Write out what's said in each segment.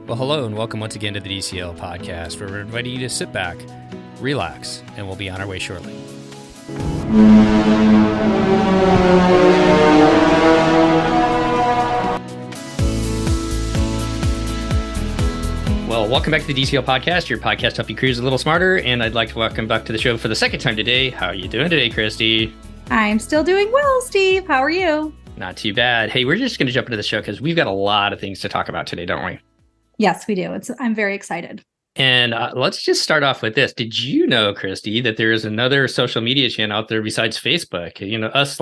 Well, hello and welcome once again to the DCL podcast, where we're inviting you to sit back, relax, and we'll be on our way shortly. Well, welcome back to the DCL podcast, your podcast to help you cruise a little smarter, and I'd like to welcome back to the show for the second time today. How are you doing today, Christy? I'm still doing well, Steve. How are you? Not too bad. Hey, we're just going to jump into the show because we've got a lot of things to talk about today, don't we? Yes, we do. I'm very excited. And let's just start off with this. Did you know, Christy, that there is another social media channel out there besides Facebook? You know, us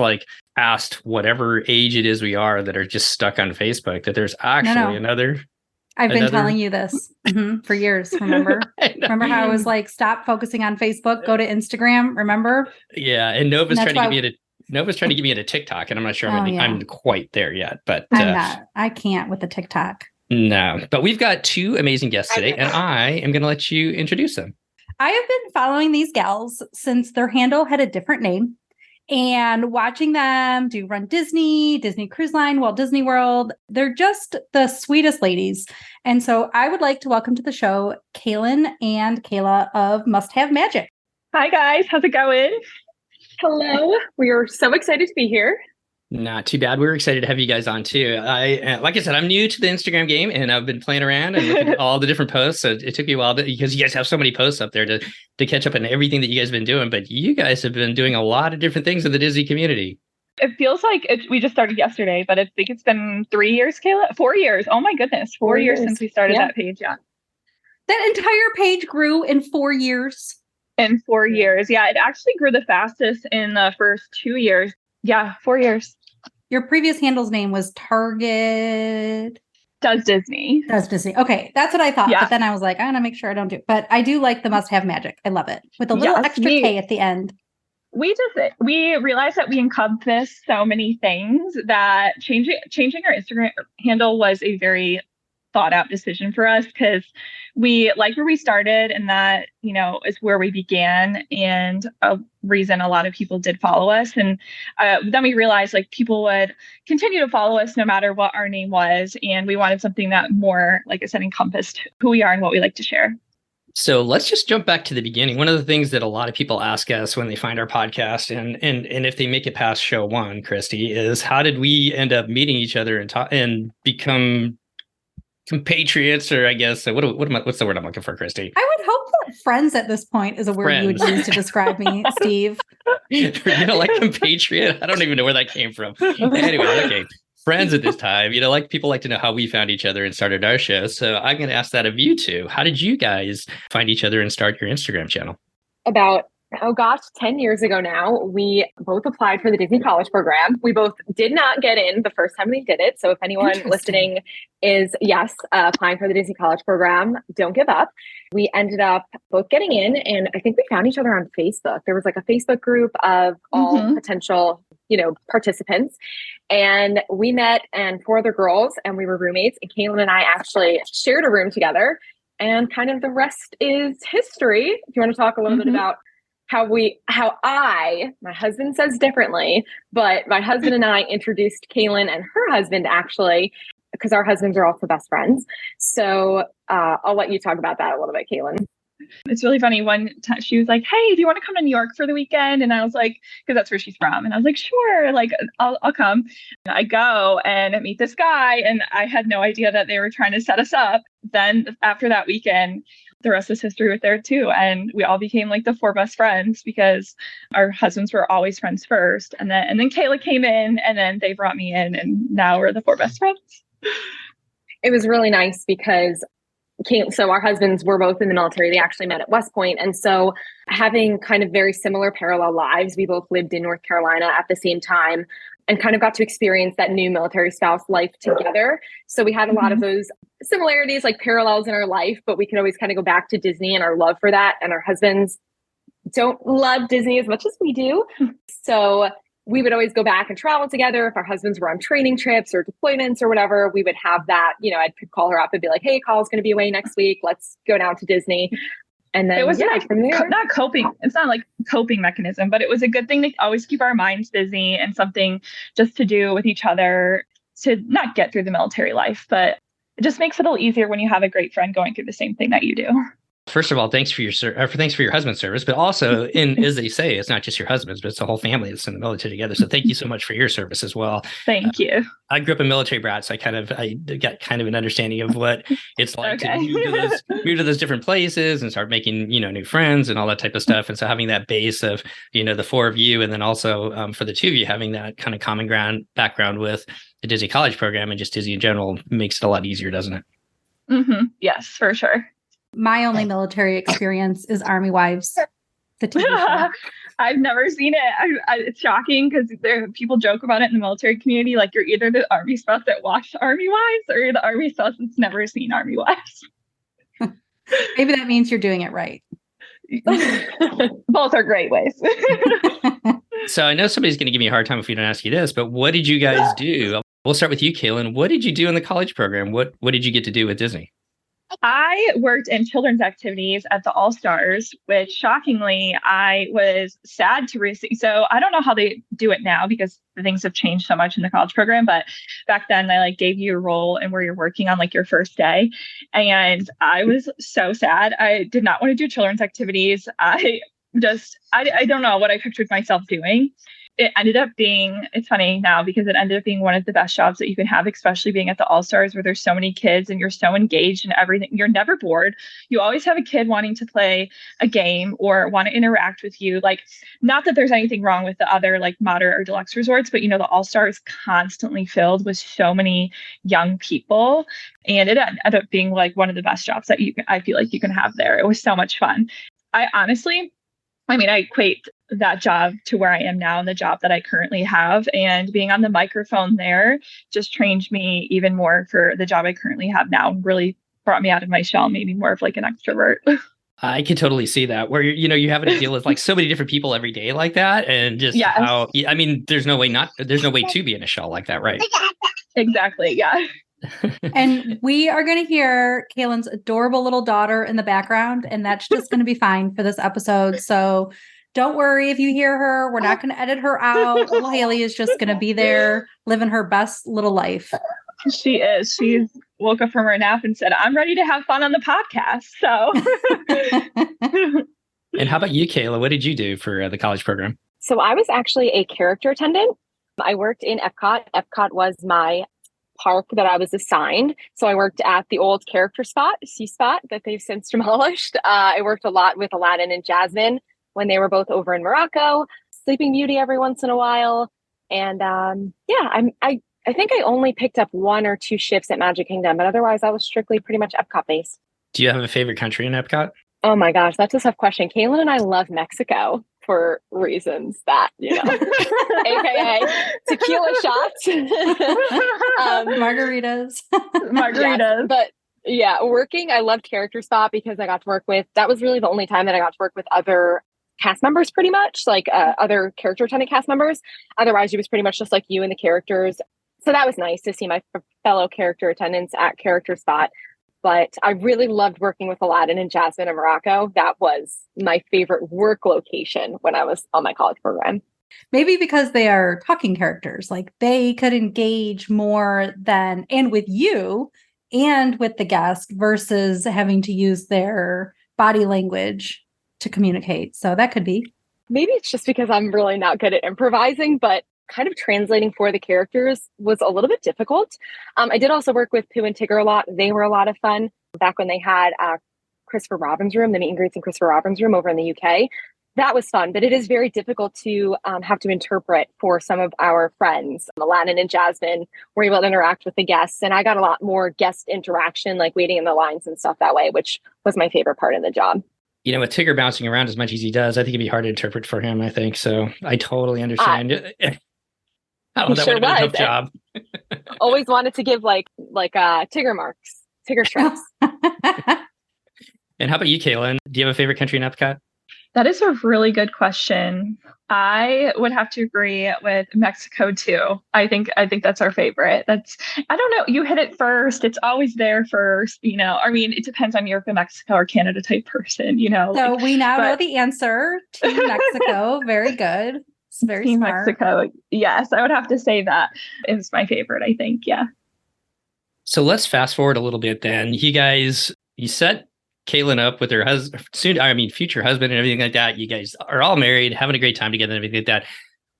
past whatever age it is we are that are just stuck on Facebook, that there's actually another. I've been telling you this for years, remember? Remember how I was like, stop focusing on Facebook, go to Instagram, remember? Yeah, and Nova's trying to get me into TikTok, and I'm not sure I'm quite there yet. But I'm not. I can't with the TikTok. No, but we've got two amazing guests today, and I am going to let you introduce them. I have been following these gals since their handle had a different name and watching them do Run Disney, Disney Cruise Line, Walt Disney World. They're just the sweetest ladies. And so I would like to welcome to the show Kalyn and Caela of Must Have Magic. Hi, guys. How's it going? Hello. We are so excited to be here. Not too bad. We're excited to have you guys on too. Like I said, I'm new to the Instagram game and I've been playing around and looking at all the different posts. So it took me a while because you guys have so many posts up there to catch up on everything that you guys have been doing. But you guys have been doing a lot of different things in the Disney community. It feels like we just started yesterday, but I think it's been 3 years, Caela. 4 years. Oh my goodness. 4 years since we started that page. Yeah. That entire page grew in 4 years. In 4 years. Yeah. It actually grew the fastest in the first 2 years. Yeah. 4 years. Your previous handle's name was Target. Does Disney. Okay. That's what I thought. Yeah. But then I was like, I want to make sure I don't do it. But I do like the Must Have Magic. I love it. With a little extra K at the end. We realized that we encompass so many things that changing our Instagram handle was a very thought out decision for us because we like where we started and that, is where we began and a reason a lot of people did follow us. And then we realized people would continue to follow us no matter what our name was. And we wanted something that more, like I said, encompassed who we are and what we like to share. So let's just jump back to the beginning. One of the things that a lot of people ask us when they find our podcast and if they make it past show one, Christy, is how did we end up meeting each other and become compatriots, or I guess what's the word I'm looking for, Christy? I would hope that friends at this point is a word you would use to describe me, Steve. Like compatriot. I don't even know where that came from. Anyway, okay. Friends at this time, people like to know how we found each other and started our show. So I'm going to ask that of you two. How did you guys find each other and start your Instagram channel? About 10 years ago now, we both applied for the Disney College program. We both did not get in the first time we did it. So if anyone listening is, applying for the Disney College program, don't give up. We ended up both getting in, and I think we found each other on Facebook. There was a Facebook group of all potential, participants. And we met and 4 other girls, and we were roommates. And Kalyn and I actually shared a room together. And kind of the rest is history. If you want to talk a little bit about my husband says differently, but my husband and I introduced Kalyn and her husband actually, because our husbands are also best friends. So I'll let you talk about that a little bit, Kalyn. It's really funny. One time she was like, hey, do you want to come to New York for the weekend? And I was like, because that's where she's from. And I was like, sure, I'll come. And I go and I meet this guy, and I had no idea that they were trying to set us up. Then after that weekend, the rest is history with there too. And we all became the 4 best friends because our husbands were always friends first. And then Caela came in, and then they brought me in, and now we're the 4 best friends. It was really nice because so our husbands were both in the military. They actually met at West Point. And so having kind of very similar parallel lives, we both lived in North Carolina at the same time and kind of got to experience that new military spouse life together. So we had a lot of those similarities, parallels in our life, but we could always kind of go back to Disney and our love for that. And our husbands don't love Disney as much as we do. So we would always go back and travel together. If our husbands were on training trips or deployments or whatever, we would have that, I could call her up and be like, hey, Carl's going to be away next week. Let's go down to Disney. And then it was from there. Not coping. It's not coping mechanism, but it was a good thing to always keep our minds busy and something just to do with each other to not get through the military life, but it just makes it a little easier when you have a great friend going through the same thing that you do. First of all, thanks for your husband's service, but also, as they say, it's not just your husband's, but it's the whole family that's in the military together. So thank you so much for your service as well. Thank you. I grew up a military brat, so I got kind of an understanding of what it's like to move to those different places and start making, new friends and all that type of stuff. And so having that base of, the four of you, and then also for the two of you, having that kind of common background with the Disney College program and just Disney in general makes it a lot easier, doesn't it? Mm-hmm. Yes, for sure. My only military experience is Army Wives, the TV show. I've never seen it. It's shocking because people joke about it in the military community. Like, you're either the Army spouse that watched Army Wives or you're the Army spouse that's never seen Army Wives. Maybe that means you're doing it right. Both are great ways. So I know somebody's going to give me a hard time if we don't ask you this, but what did you guys do? We'll start with you, Kalyn. What did you do in the college program? What did you get to do with Disney? I worked in children's activities at the All-Stars, which shockingly, I was sad to receive. So I don't know how they do it now because things have changed so much in the college program. But back then, they gave you a role and where you're working on your first day. And I was so sad. I did not want to do children's activities. I don't know what I pictured myself doing. It ended up being, it's funny now because it ended up being one of the best jobs that you can have, especially being at the All-Stars where there's so many kids and you're so engaged in everything. You're never bored. You always have a kid wanting to play a game or want to interact with you. Not that there's anything wrong with the other moderate or deluxe resorts, but the All-Star is constantly filled with so many young people. And it ended up being one of the best jobs that I feel like you can have there. It was so much fun. I equate that job to where I am now and the job that I currently have, and being on the microphone there just trained me even more for the job I currently have now and really brought me out of my shell, made me more of an extrovert. I could totally see that where, you're having to deal with so many different people every day like that. And just how, there's no way to be in a shell like that. Right. Exactly. Yeah. And we are going to hear Kalyn's adorable little daughter in the background, and that's just going to be fine for this episode. So don't worry if you hear her. We're not going to edit her out. Little Haley is just going to be there living her best little life. She is. She's woke up from her nap and said, I'm ready to have fun on the podcast. So. And how about you, Caela? What did you do for the college program? So I was actually a character attendant. I worked in Epcot. Epcot was my park that I was assigned. So I worked at the old character spot that they've since demolished. I worked a lot with Aladdin and Jasmine when they were both over in Morocco, Sleeping Beauty every once in a while. And I think I only picked up 1 or 2 shifts at Magic Kingdom, but otherwise I was strictly pretty much Epcot based. Do you have a favorite country in Epcot? Oh my gosh, that's a tough question. Kalyn and I love Mexico for reasons that, AKA tequila shots. Margaritas. Margaritas. But yeah, working, I loved Character Spot because I got to work with, that was really the only time that I got to work with other cast members pretty much, other character attendant cast members. Otherwise, it was pretty much just you and the characters. So that was nice to see my fellow character attendants at Character Spot. But I really loved working with Aladdin and Jasmine in Morocco. That was my favorite work location when I was on my college program. Maybe because they are talking characters, they could engage more and with you and with the guest versus having to use their body language to communicate. So that could be. Maybe it's just because I'm really not good at improvising, but kind of translating for the characters was a little bit difficult. I did also work with Pooh and Tigger a lot. They were a lot of fun back when they had Christopher Robin's room, the meet and greets in Christopher Robin's room over in the UK. That was fun, but it is very difficult to have to interpret for some of our friends. Aladdin and Jasmine were able to interact with the guests, and I got a lot more guest interaction, waiting in the lines and stuff that way, which was my favorite part of the job. With Tigger bouncing around as much as he does, I think it'd be hard to interpret for him, I think. So I totally understand. That would have been a tough job. Always wanted to give Tigger marks, Tigger stripes. And how about you, Kalyn? Do you have a favorite country in Epcot? That is a really good question. I would have to agree with Mexico too. I think that's our favorite. I don't know. You hit it first. It's always there first. It depends on you're a Mexico or Canada type person. So we now know the answer to Mexico. Very good. It's very Team smart. Mexico. Yes, I would have to say that is my favorite. I think. Yeah. So let's fast forward a little bit then. You set Kalyn up with her future husband and everything like that. You guys are all married, having a great time together and everything like that.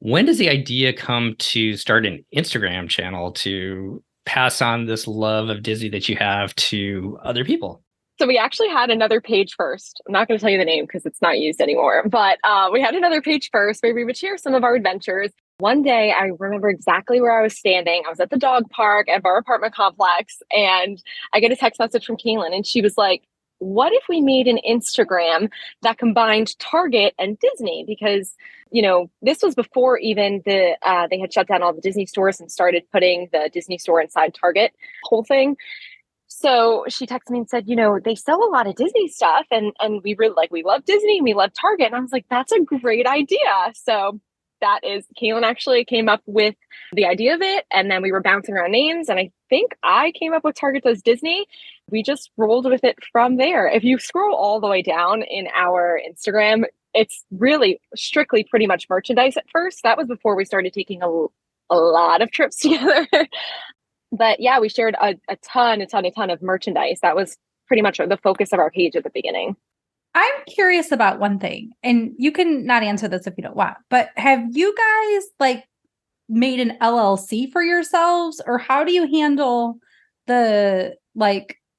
When does the idea come to start an Instagram channel to pass on this love of Disney that you have to other people? So we actually had another page first. I'm not going to tell you the name because it's not used anymore, but we had another page first where we would share some of our adventures. One day, I remember exactly where I was standing. I was at the dog park at our apartment complex, and I get a text message from Kalyn, and she was like, what if we made an Instagram that combined Target and Disney? Because, this was before even they had shut down all the Disney stores and started putting the Disney store inside Target, whole thing. So she texted me and said, they sell a lot of Disney stuff, and we really we love Disney and we love Target. And I was like, that's a great idea. So Kalyn actually came up with the idea of it. And then we were bouncing around names. And I think I came up with Target Does Disney. We just rolled with it from there. If you scroll all the way down in our Instagram, it's really strictly pretty much merchandise at first. That was before we started taking a lot of trips together. But yeah, we shared a ton of merchandise. That was pretty much the focus of our page at the beginning. I'm curious about one thing, and you can not answer this if you don't want, but have you guys made an LLC for yourselves, or how do you handle the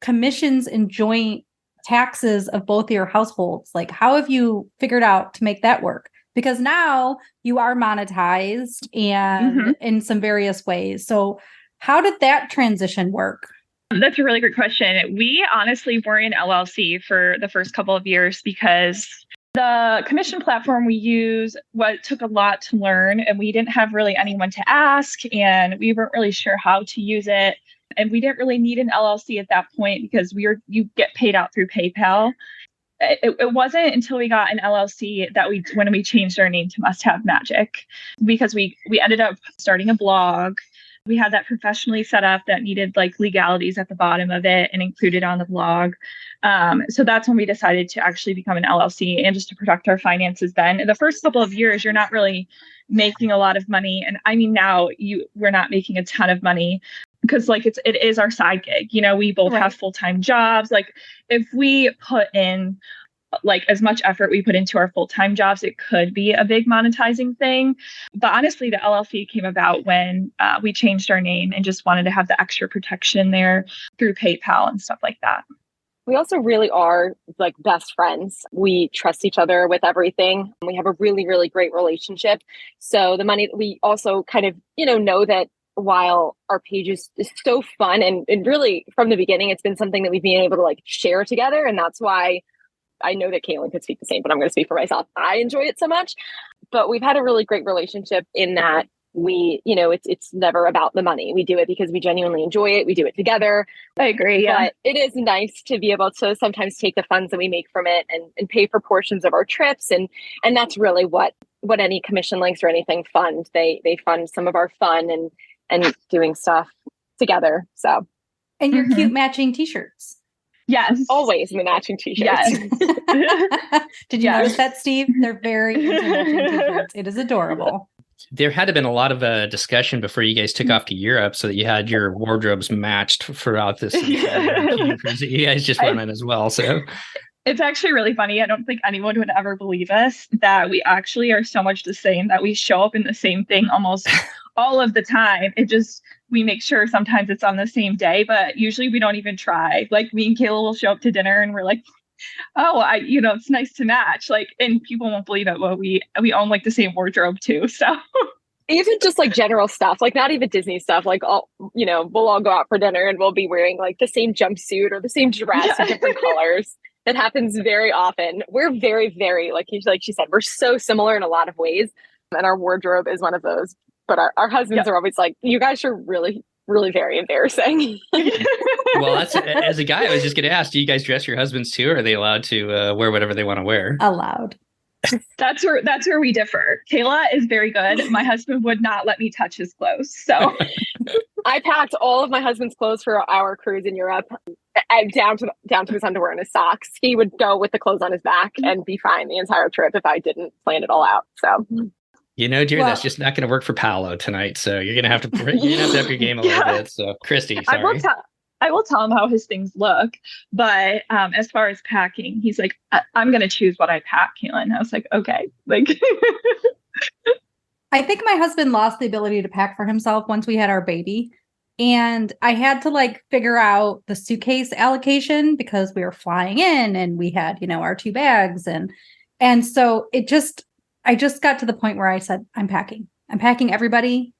commissions and joint taxes of both your households? How have you figured out to make that work? Because now you are monetized and in some various ways. So how did that transition work? That's a really good question. We honestly were in LLC for the first couple of years because the commission platform we use took a lot to learn, and we didn't have really anyone to ask, and we weren't really sure how to use it. And we didn't really need an LLC at that point because you get paid out through PayPal. It wasn't until we got an LLC that when we changed our name to Must Have Magic, because we ended up starting a blog. We had that professionally set up that needed legalities at the bottom of it and included on the blog. So that's when we decided to actually become an LLC and just to protect our finances then. In the first couple of years, you're not really making a lot of money. And I mean, now we're not making a ton of money because it is our side gig. We both have full-time jobs. If we put in as much effort we put into our full-time jobs, it could be a big monetizing thing. But honestly, the LLC came about when we changed our name and just wanted to have the extra protection there through PayPal and stuff like that. We also really are best friends. We trust each other with everything. We have a really, really great relationship. So the money, we also kind of, know that while our page is so fun and really from the beginning, it's been something that we've been able to share together. And that's why I know that Kalyn could speak the same, but I'm going to speak for myself. I enjoy it so much, but we've had a really great relationship in that it's never about the money. We do it because we genuinely enjoy it. We do it together. I agree. Yeah. But it is nice to be able to sometimes take the funds that we make from it and pay for portions of our trips. And that's really what any commission links or anything fund. They fund some of our fun and doing stuff together. So. And your cute matching t-shirts. Yes. Always in the matching t-shirts. Yes. Did you notice that, Steve? They're very into matching t-shirts. It is adorable. There had to have been a lot of discussion before you guys took off to Europe so that you had your wardrobes matched throughout this. You guys just went in as well. So it's actually really funny. I don't think anyone would ever believe us that we actually are so much the same, that we show up in the same thing almost all of the time. We make sure sometimes it's on the same day, but usually we don't even try. Me and Caela will show up to dinner and we're like, oh, it's nice to match. And people won't believe it. Well, we own the same wardrobe too. So even just general stuff, not even Disney stuff, we'll all go out for dinner and we'll be wearing the same jumpsuit or the same dress in different colors. It happens very often. We're very, very, like she said, we're so similar in a lot of ways. And our wardrobe is one of those. But our husbands are always like, you guys are really, really very embarrassing. Well, as a guy, I was just going to ask, do you guys dress your husbands too? Or are they allowed to wear whatever they want to wear? Allowed. That's where we differ. Caela is very good. My husband would not let me touch his clothes. So I packed all of my husband's clothes for our cruise in Europe, down to his underwear and his socks. He would go with the clothes on his back and be fine the entire trip if I didn't plan it all out. So. Dear, that's just not going to work for Paolo tonight. So you're going to have to up your game a little bit. So, Christy, sorry. I will tell him how his things look. But as far as packing, he's like, I'm going to choose what I pack, Kalyn. I was like, okay. Like, I think my husband lost the ability to pack for himself once we had our baby. And I had to like figure out the suitcase allocation because we were flying in and we had, our 2 bags. And so I just got to the point where I said, I'm packing everybody.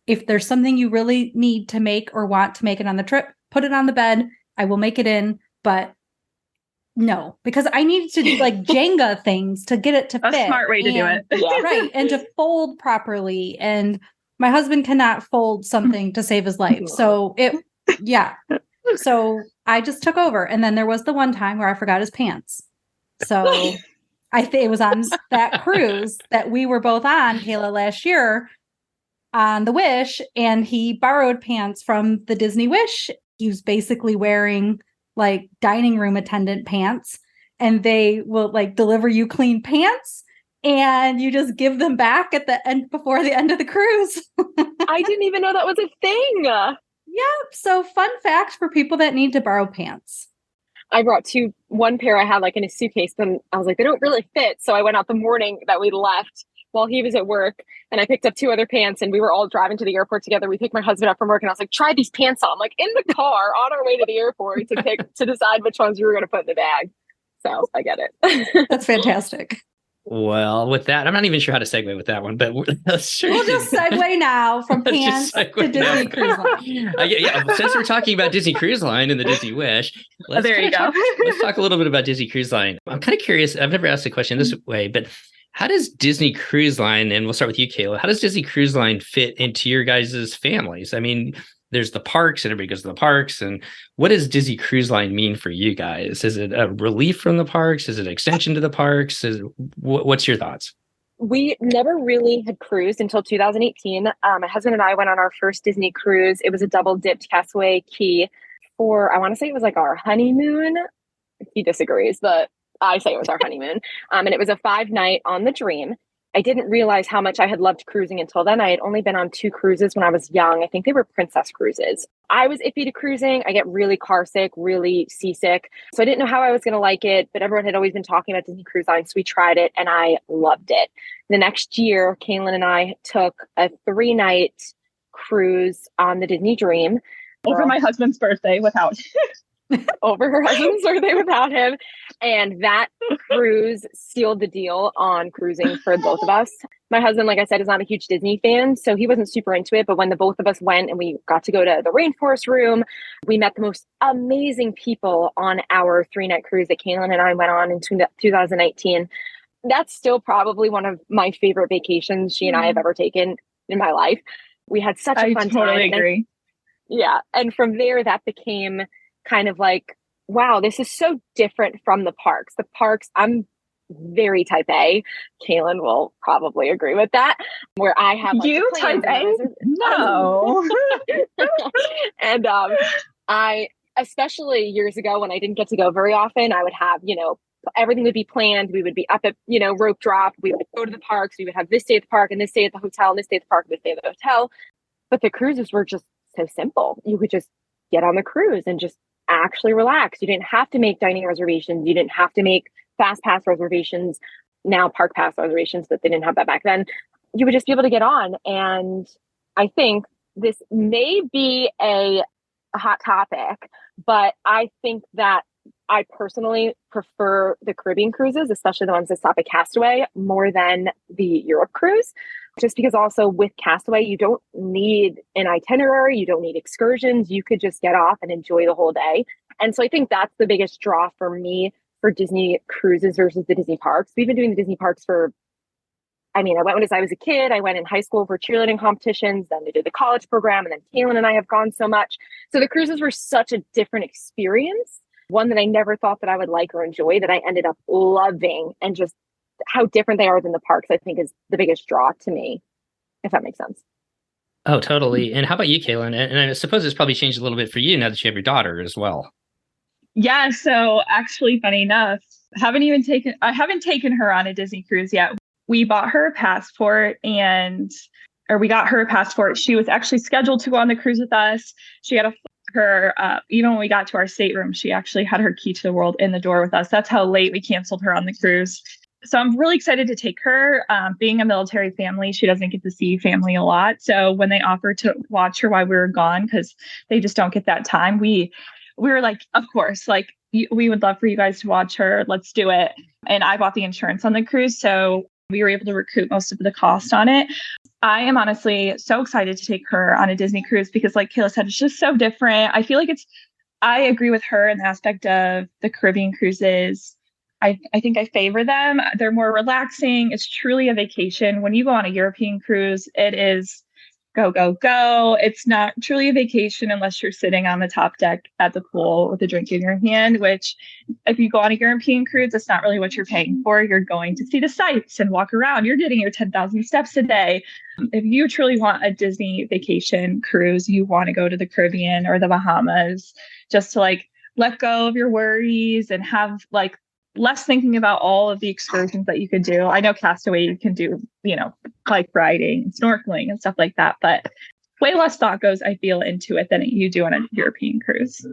If there's something you really need to make or want to make it on the trip, put it on the bed. I will make it in, but no, because I needed to do like Jenga things to get it to fit. A smart way to do it. Yeah. Right. And to fold properly. And my husband cannot fold something to save his life. So So I just took over. And then there was the one time where I forgot his pants. So I think it was on that cruise that we were both on, Caela, last year on the Wish. And he borrowed pants from the Disney Wish. He was basically wearing like dining room attendant pants, and they will like deliver you clean pants and you just give them back at the end before the end of the cruise. I didn't even know that was a thing. Yeah. So fun fact for people that need to borrow pants. I brought one pair I had like in a suitcase, but I was like, they don't really fit. So I went out the morning that we left while he was at work, and I picked up 2 other pants, and we were all driving to the airport together. We picked my husband up from work, and I was like, try these pants on, like in the car on our way to the airport to decide which ones we were going to put in the bag. So I get it. That's fantastic. Well, with that, I'm not even sure how to segue with that one, but We'll just segue now from pants to Disney Cruise Line. Since we're talking about Disney Cruise Line and the Disney Wish, let's talk a little bit about Disney Cruise Line. I'm kind of curious. I've never asked a question this way, but how does Disney Cruise Line, and we'll start with you, Caela, how does Disney Cruise Line fit into your guys' families? I mean, there's the parks and everybody goes to the parks. And what does Disney Cruise Line mean for you guys? Is it a relief from the parks? Is it an extension to the parks? What's your thoughts? We never really had cruised until 2018. My husband and I went on our first Disney cruise. It was a double-dipped Castaway Cay for, I want to say it was like our honeymoon. He disagrees, but I say it was our honeymoon. And it was a 5-night on the Dream. I didn't realize how much I had loved cruising until then. I had only been on 2 cruises when I was young. I think they were princess cruises. I was iffy to cruising. I get really car sick, really seasick. So I didn't know how I was going to like it, but everyone had always been talking about Disney Cruise Line. So we tried it and I loved it. The next year, Kalyn and I took a 3-night cruise on the Disney Dream. Over my husband's birthday without over her husband's birthday without him. And that cruise sealed the deal on cruising for both of us. My husband, like I said, is not a huge Disney fan, so he wasn't super into it. But when the both of us went and we got to go to the rainforest room, we met the most amazing people on our 3-night cruise that Kalyn and I went on in 2019. That's still probably one of my favorite vacations she and I have ever taken in my life. We had such a fun time. I totally agree. Yeah. And from there, that became kind of like, wow, this is so different from the parks. The parks, I'm very type A. Kalyn will probably agree with that. Where I have like, you type A? No. And I, especially years ago when I didn't get to go very often, I would have, everything would be planned. We would be up at, rope drop. We would go to the parks. We would have this day at the park and this day at the hotel and this day at the park and this day at the hotel. But the cruises were just so simple. You could just get on the cruise and just actually relax. You didn't have to make dining reservations. You didn't have to make fast pass reservations, now park pass reservations, but they didn't have that back then. You would just be able to get on. And I think this may be a hot topic, but I think that I personally prefer the Caribbean cruises, especially the ones that stop at Castaway, more than the Europe cruise. Just because also with Castaway, you don't need an itinerary, you don't need excursions, you could just get off and enjoy the whole day. And so I think that's the biggest draw for me for Disney cruises versus the Disney parks. We've been doing the Disney parks I went when I was a kid, I went in high school for cheerleading competitions, then I did the college program, and then Kalyn and I have gone so much. So the cruises were such a different experience, one that I never thought that I would like or enjoy, that I ended up loving, and just how different they are than the parks, I think, is the biggest draw to me, if that makes sense. Oh, totally. And how about you, Kalyn? And I suppose it's probably changed a little bit for you now that you have your daughter as well. Yeah. So actually, funny enough, I haven't taken her on a Disney cruise yet. We bought her a passport we got her a passport. She was actually scheduled to go on the cruise with us. She had a her, even when we got to our stateroom, she actually had her key to the world in the door with us. That's how late we canceled her on the cruise. So I'm really excited to take her. Being a military family, she doesn't get to see family a lot. So when they offered to watch her while we were gone, because they just don't get that time, we were like, of course, like we would love for you guys to watch her. Let's do it. And I bought the insurance on the cruise, so we were able to recoup most of the cost on it. I am honestly so excited to take her on a Disney cruise because, like Caela said, it's just so different. I feel like I agree with her in the aspect of the Caribbean cruises. I think I favor them. They're more relaxing. It's truly a vacation. When you go on a European cruise, it is go, go, go. It's not truly a vacation unless you're sitting on the top deck at the pool with a drink in your hand, which if you go on a European cruise, it's not really what you're paying for. You're going to see the sights and walk around. You're getting your 10,000 steps a day. If you truly want a Disney vacation cruise, you want to go to the Caribbean or the Bahamas just to like let go of your worries and have like less thinking about all of the excursions that you could do. I know Castaway you can do, bike riding, snorkeling and stuff like that, but way less thought goes, I feel, into it than you do on a European cruise.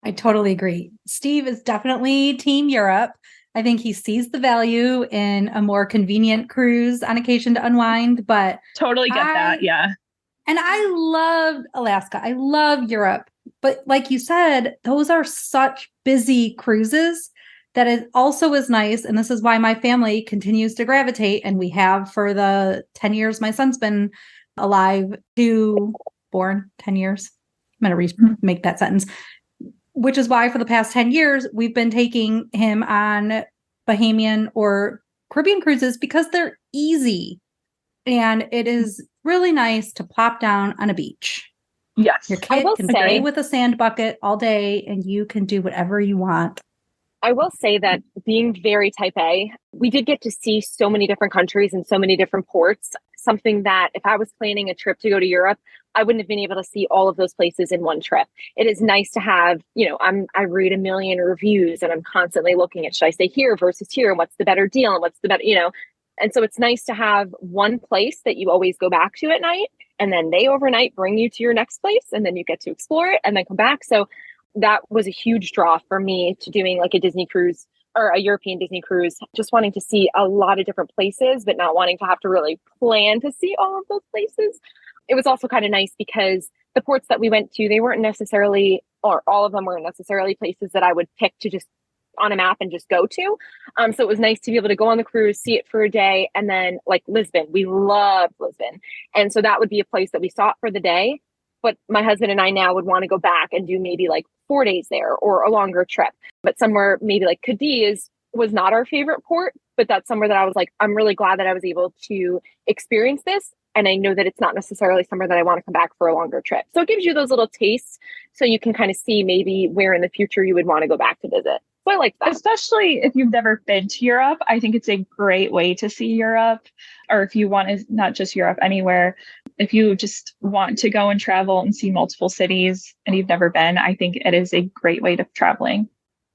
I totally agree. Steve is definitely Team Europe. I think he sees the value in a more convenient cruise on occasion to unwind, but totally get that. Yeah. And I love Alaska. I love Europe. But like you said, those are such busy cruises that it also is nice. And this is why my family continues to gravitate. And we have for the 10 years my son's been alive to born 10 years. I'm going to make that sentence, which is why for the past 10 years, we've been taking him on Bahamian or Caribbean cruises because they're easy. And it is really nice to plop down on a beach. Yes. Your kid can play with a sand bucket all day and you can do whatever you want. I will say that being very type A, we did get to see so many different countries and so many different ports, something that if I was planning a trip to go to Europe, I wouldn't have been able to see all of those places in one trip. It is nice to have, I read a million reviews and I'm constantly looking at, should I stay here versus here? And what's the better deal? And what's the better, and so it's nice to have one place that you always go back to at night. And then they overnight bring you to your next place and then you get to explore it and then come back. So that was a huge draw for me to doing like a Disney cruise or a European Disney cruise, just wanting to see a lot of different places, but not wanting to have to really plan to see all of those places. It was also kind of nice because the ports that we went to, they weren't necessarily, or all of them weren't necessarily places that I would pick to just on a map and just go to. So it was nice to be able to go on the cruise, see it for a day. And then like Lisbon, we loved Lisbon. And so that would be a place that we saw it for the day. But my husband and I now would want to go back and do maybe like 4 days there or a longer trip. But somewhere maybe like Cadiz was not our favorite port, but that's somewhere that I was like, I'm really glad that I was able to experience this. And I know that it's not necessarily somewhere that I want to come back for a longer trip. So it gives you those little tastes so you can kind of see maybe where in the future you would want to go back to visit. So I like that. Especially if you've never been to Europe, I think it's a great way to see Europe. Or if you want to, not just Europe, anywhere. If you just want to go and travel and see multiple cities and you've never been, I think it is a great way of traveling.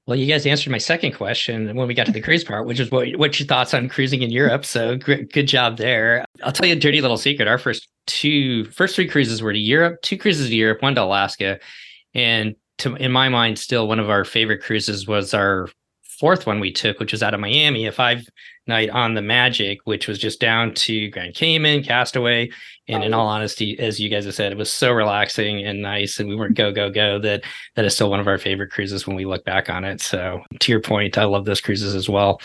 Well, you guys answered my second question when we got to the cruise part, which is what's your thoughts on cruising in Europe? So good job there. I'll tell you a dirty little secret. Our first three cruises were to Europe, 2 cruises to Europe, 1 to Alaska. And in my mind, still one of our favorite cruises was our 4th one we took, which was out of Miami, a 5-night on the Magic, which was just down to Grand Cayman, Castaway. And in all honesty, as you guys have said, it was so relaxing and nice. And we weren't go that is still one of our favorite cruises when we look back on it. So to your point, I love those cruises as well.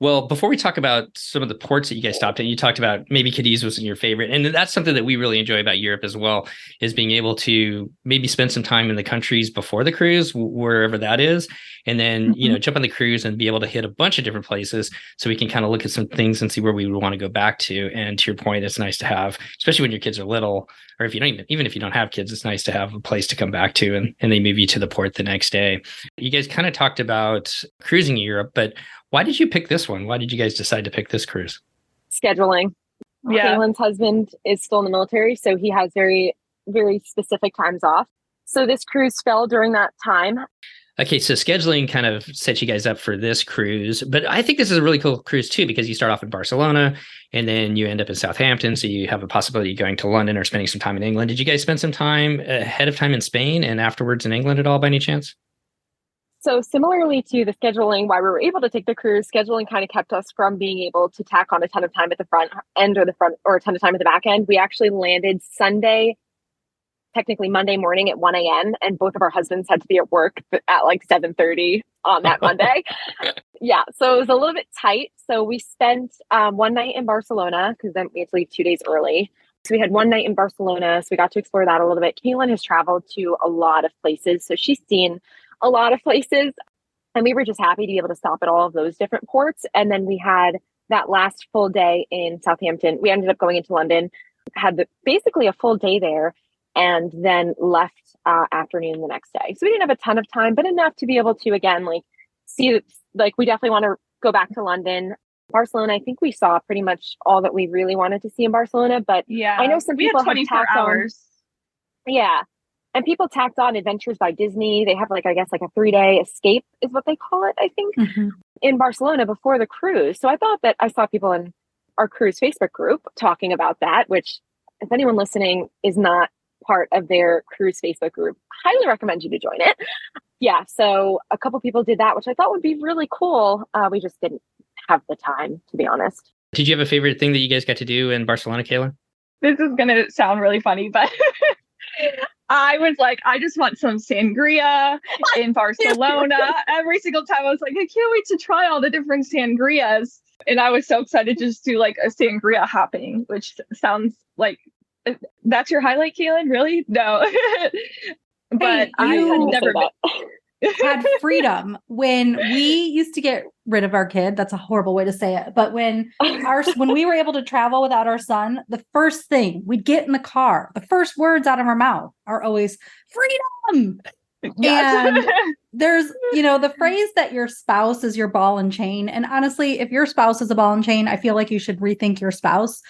Well, before we talk about some of the ports that you guys stopped at, you talked about maybe Cadiz was your favorite. And that's something that we really enjoy about Europe as well, is being able to maybe spend some time in the countries before the cruise, wherever that is. And then, jump on the cruise and be able to hit a bunch of different places so we can kind of look at some things and see where we would want to go back to. And to your point, it's nice to have, especially when your kids are little, or if you don't even if you don't have kids, it's nice to have a place to come back to and they move you to the port the next day. You guys kind of talked about cruising in Europe, but why did you pick this one? Why did you guys decide to pick this cruise? Scheduling. Yeah. Kalyn's husband is still in the military, so he has very, very specific times off. So this cruise fell during that time. Okay, so scheduling kind of sets you guys up for this cruise, but I think this is a really cool cruise too, because you start off in Barcelona and then you end up in Southampton. So you have a possibility of going to London or spending some time in England. Did you guys spend some time ahead of time in Spain and afterwards in England at all by any chance? So similarly to the scheduling, why we were able to take the cruise, scheduling kind of kept us from being able to tack on a ton of time at the front end or a ton of time at the back end. We actually landed Sunday, technically Monday morning at 1 a.m. and both of our husbands had to be at work at like 7:30 on that Monday. Yeah, so it was a little bit tight. So we spent one night in Barcelona because then we had to leave 2 days early. So we had one night in Barcelona. So we got to explore that a little bit. Kalyn has traveled to a lot of places. So she's seen a lot of places. And we were just happy to be able to stop at all of those different ports. And then we had that last full day in Southampton. We ended up going into London, had basically a full day there, and then left afternoon the next day. So we didn't have a ton of time, but enough to be able to, again, like see, like we definitely want to go back to London. Barcelona, I think we saw pretty much all that we really wanted to see in Barcelona, but Yeah, I know some people have 24 have tacked hours. Yeah. And people tacked on Adventures by Disney. They have like, I guess like a 3-day escape is what they call it, I think, in Barcelona before the cruise. So I thought that I saw people in our cruise Facebook group talking about that, which if anyone listening is not part of their cruise Facebook group, highly recommend you to join it. Yeah. So a couple people did that, which I thought would be really cool. We just didn't have the time, to be honest. Did you have a favorite thing that you guys got to do in Barcelona, Kayla? This is going to sound really funny, but I was like, I just want some sangria in Barcelona. Every single time I was like, I can't wait to try all the different sangrias. And I was so excited to just do like a sangria hopping, which sounds like that's your highlight, Kalyn? Really? No. But I had never had freedom when we used to get rid of our kid. That's a horrible way to say it. But when we were able to travel without our son, the first thing we'd get in the car, the first words out of our mouth are always freedom. Yes. And there's, the phrase that your spouse is your ball and chain. And honestly, if your spouse is a ball and chain, I feel like you should rethink your spouse.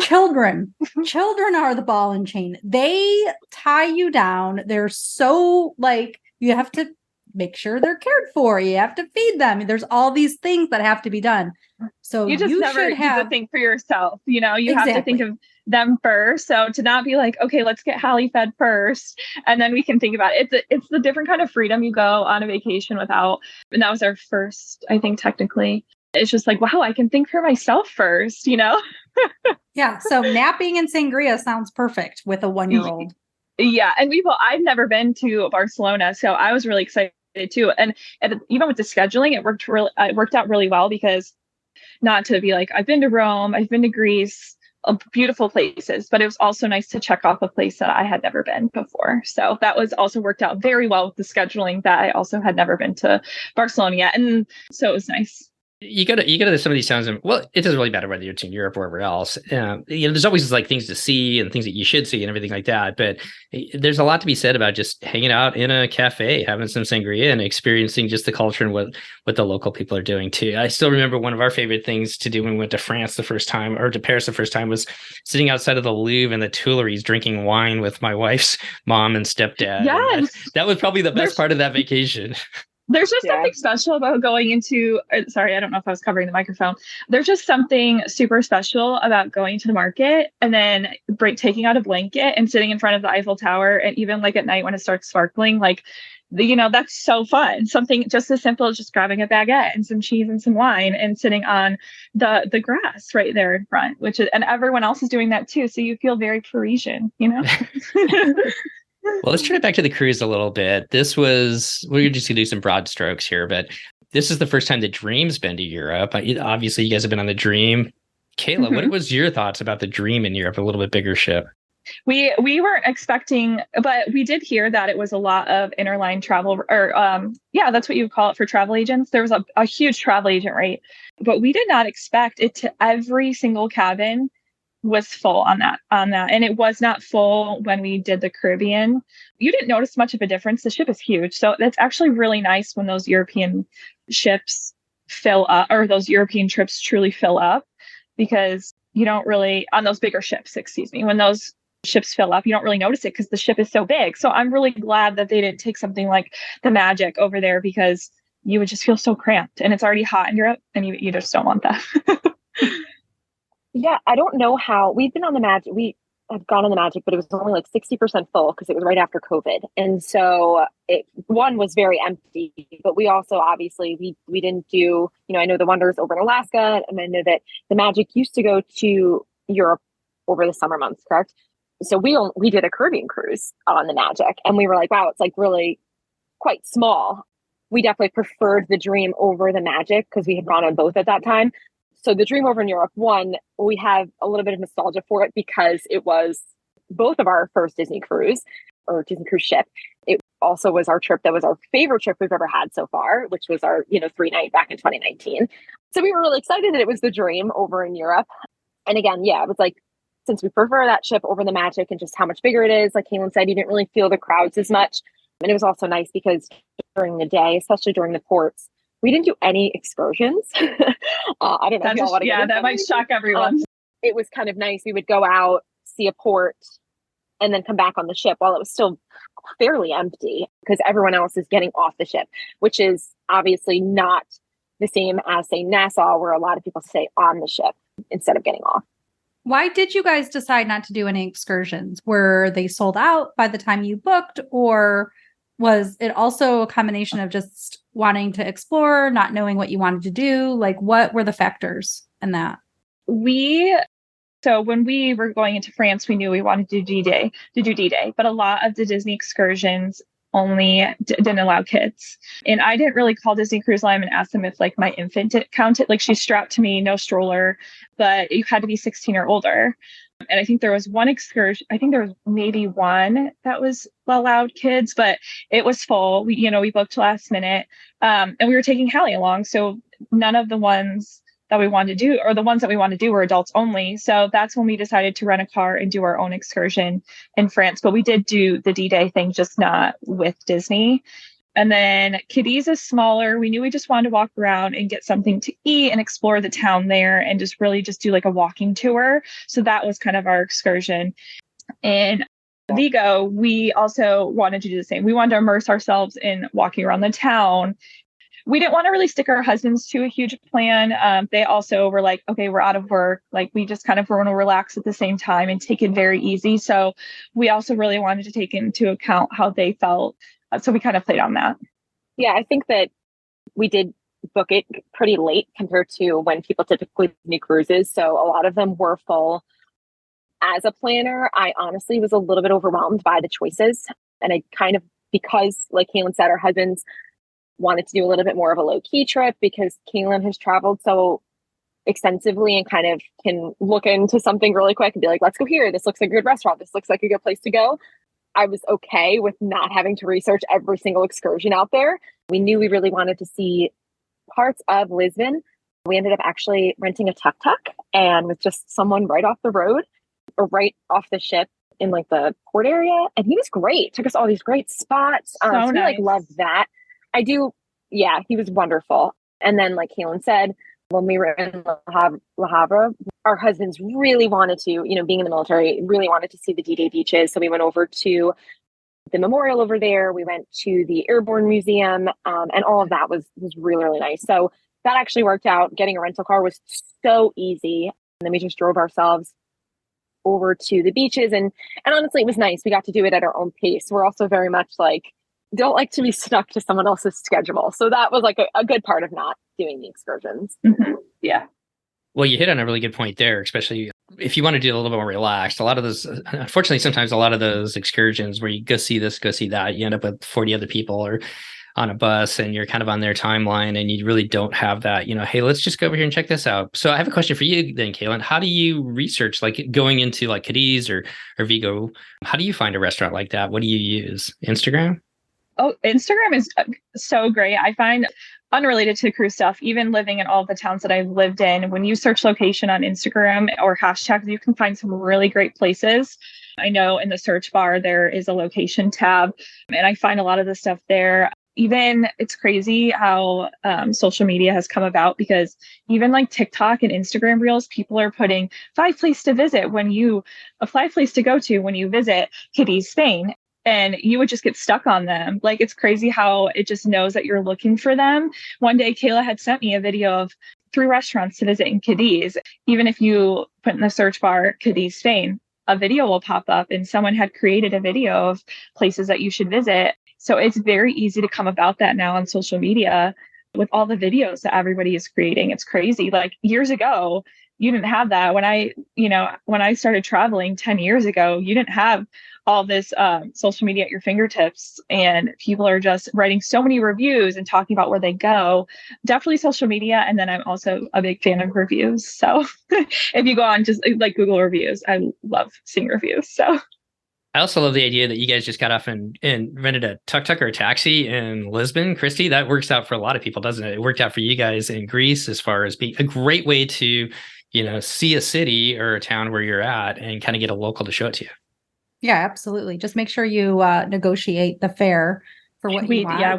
Children are the ball and chain. They tie you down. They're so you have to make sure they're cared for. You have to feed them. There's all these things that have to be done. So you just never have to think for yourself. You Exactly. have to think of them first. So to not be like, okay, let's get Hallie fed first, and then we can think about it. It's the different kind of freedom you go on a vacation without. And that was our first, I think, technically. It's just like, wow, I can think for myself first, Yeah. So napping and sangria sounds perfect with a 1-year-old. Yeah. And I've never been to Barcelona, so I was really excited too. And even with the scheduling, it worked out really well, because not to be like, I've been to Rome, I've been to Greece, beautiful places, but it was also nice to check off a place that I had never been before. So that was also worked out very well with the scheduling, that I also had never been to Barcelona yet. And so it was nice. You go to some of these towns, and well, it doesn't really matter whether you're in Europe or wherever else. There's always like things to see and things that you should see and everything like that. But there's a lot to be said about just hanging out in a cafe, having some sangria, and experiencing just the culture and what the local people are doing too. I still remember one of our favorite things to do when we went to France the first time, or to Paris the first time, was sitting outside of the Louvre and the Tuileries drinking wine with my wife's mom and stepdad. Yes, and that was probably the best part of that vacation. There's just something special about going into, sorry, I don't know if I was covering the microphone. There's just something super special about going to the market and then taking out a blanket and sitting in front of the Eiffel Tower. And even like at night when it starts sparkling, that's so fun. Something just as simple as just grabbing a baguette and some cheese and some wine and sitting on the grass right there in front, and everyone else is doing that too. So you feel very Parisian, Well, let's turn it back to the cruise a little bit. We're just going to do some broad strokes here, but this is the first time the Dream's been to Europe. Obviously, you guys have been on the Dream. Kayla, What was your thoughts about the Dream in Europe, a little bit bigger ship? We weren't expecting, but we did hear that it was a lot of interline travel, or that's what you would call it for travel agents. There was a huge travel agent rate, but we did not expect it to every single cabin was full on that. And it was not full when we did the Caribbean. You didn't notice much of a difference. The ship is huge. So that's actually really nice when those European ships fill up, or those European trips truly fill up, because you don't really, on those bigger ships, when those ships fill up, you don't really notice it because the ship is so big. So I'm really glad that they didn't take something like the Magic over there, because you would just feel so cramped, and it's already hot in Europe, and you just don't want that. Yeah, I don't know how we've been on the Magic. We have gone on the Magic, but it was only like 60% full because it was right after COVID. And so one was very empty, but we also obviously we didn't do, I know the Wonders over in Alaska, and I know that the Magic used to go to Europe over the summer months, correct? So we did a Caribbean cruise on the Magic, and we were like, wow, it's like really quite small. We definitely preferred the Dream over the Magic because we had gone on both at that time. So the Dream over in Europe, one, we have a little bit of nostalgia for it because it was both of our first Disney cruise or Disney cruise ship. It also was our trip that was our favorite trip we've ever had so far, which was our, 3-night back in 2019. So we were really excited that it was the Dream over in Europe. And again, yeah, it was like, since we prefer that ship over the Magic and just how much bigger it is, like Kalyn said, you didn't really feel the crowds as much. And it was also nice because during the day, especially during the ports, we didn't do any excursions. I don't know if y'all want to get into that might shock everyone. It was kind of nice. We would go out, see a port, and then come back on the ship while it was still fairly empty because everyone else is getting off the ship, which is obviously not the same as, say, Nassau, where a lot of people stay on the ship instead of getting off. Why did you guys decide not to do any excursions? Were they sold out by the time you booked, or was it also a combination of just wanting to explore, not knowing what you wanted to do? Like, what were the factors in that? So when we were going into France, we knew we wanted to do D-Day, but a lot of the Disney excursions only didn't allow kids. And I didn't really call Disney Cruise Line and ask them if like my infant counted. Like, she's strapped to me, no stroller, but you had to be 16 or older. And I think there was one excursion. I think there was maybe one that was allowed kids, but it was full. We booked last minute, and we were taking Hallie along. So none of the ones that we wanted to do, or the ones that we wanted to do, were adults only. So that's when we decided to rent a car and do our own excursion in France. But we did do the D-Day thing, just not with Disney. And then Cadiz is smaller. We knew we just wanted to walk around and get something to eat and explore the town there and just really just do like a walking tour. So that was kind of our excursion. In Vigo, we also wanted to do the same. We wanted to immerse ourselves in walking around the town. We didn't want to really stick our husbands to a huge plan. They also were like, okay, we're out of work. Like, we just kind of want to relax at the same time and take it very easy. So we also really wanted to take into account how they felt. So we kind of played on that. Yeah, I think that we did book it pretty late compared to when people typically do cruises. So a lot of them were full. As a planner, I honestly was a little bit overwhelmed by the choices. And I kind of, because like Kalyn said, our husbands wanted to do a little bit more of a low-key trip because Kalyn has traveled so extensively and kind of can look into something really quick and be like, let's go here. This looks like a good restaurant. This looks like a good place to go. I was okay with not having to research every single excursion out there. We knew we really wanted to see parts of Lisbon. We ended up actually renting a tuk-tuk and with just someone right off the road or right off the ship in like the port area. And he was great. Took us all these great spots. So we like loved that. I do. Yeah, he was wonderful. And then like Kalyn said, when we were in Le Havre, our husbands really wanted to, being in the military, really wanted to see the D-Day beaches. So we went over to the memorial over there. We went to the Airborne Museum, and all of that was really, really nice. So that actually worked out. Getting a rental car was so easy. And then we just drove ourselves over to the beaches. And honestly, it was nice. We got to do it at our own pace. We're also very much like, don't like to be stuck to someone else's schedule. So that was like a good part of not doing the excursions. Mm-hmm. Yeah. Well, you hit on a really good point there, especially if you want to do a little bit more relaxed. A lot of those, unfortunately, sometimes a lot of those excursions where you go see this, go see that, you end up with 40 other people or on a bus and you're kind of on their timeline and you really don't have that, hey, let's just go over here and check this out. So I have a question for you then, Kalyn. How do you research, like going into like Cadiz or Vigo? How do you find a restaurant like that? What do you use? Instagram? Oh, Instagram is so great. I find, unrelated to cruise stuff, even living in all of the towns that I've lived in, when you search location on Instagram or hashtags, you can find some really great places. I know in the search bar, there is a location tab, and I find a lot of the stuff there. even it's crazy how social media has come about, because even like TikTok and Instagram reels, people are putting 5 places to visit a 5 place to go to when you visit Cadiz, Spain. And you would just get stuck on them. Like, it's crazy how it just knows that you're looking for them. One day, Caela had sent me a video of 3 restaurants to visit in Cadiz. Even if you put in the search bar Cadiz, Spain, a video will pop up, and someone had created a video of places that you should visit. So it's very easy to come about that now on social media with all the videos that everybody is creating. It's crazy. Like, years ago, you didn't have that. When I started traveling 10 years ago, you didn't have all this social media at your fingertips, and people are just writing so many reviews and talking about where they go. Definitely social media. And then I'm also a big fan of reviews. So if you go on just like Google reviews, I love seeing reviews. So I also love the idea that you guys just got off and rented a tuk-tuk or a taxi in Lisbon, Christy. That works out for a lot of people, doesn't it? It worked out for you guys in Greece as far as being a great way to, see a city or a town where you're at and kind of get a local to show it to you. Yeah, absolutely. Just make sure you negotiate the fare for what you want. Yeah,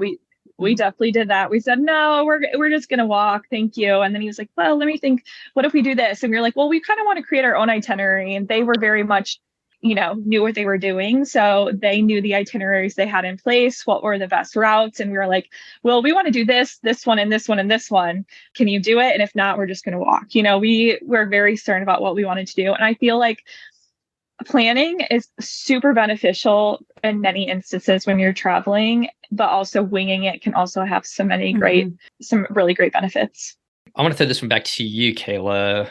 we definitely did that. We said, no, we're just going to walk. Thank you. And then he was like, well, let me think, what if we do this? And we were like, well, we kind of want to create our own itinerary. And they were very much, knew what they were doing. So they knew the itineraries they had in place, what were the best routes. And we were like, well, we want to do this one, and this one, and this one. Can you do it? And if not, we're just going to walk. We were very certain about what we wanted to do. And I feel like planning is super beneficial in many instances when you're traveling, but also winging it can also have some really great benefits. I want to throw this one back to you, Caela.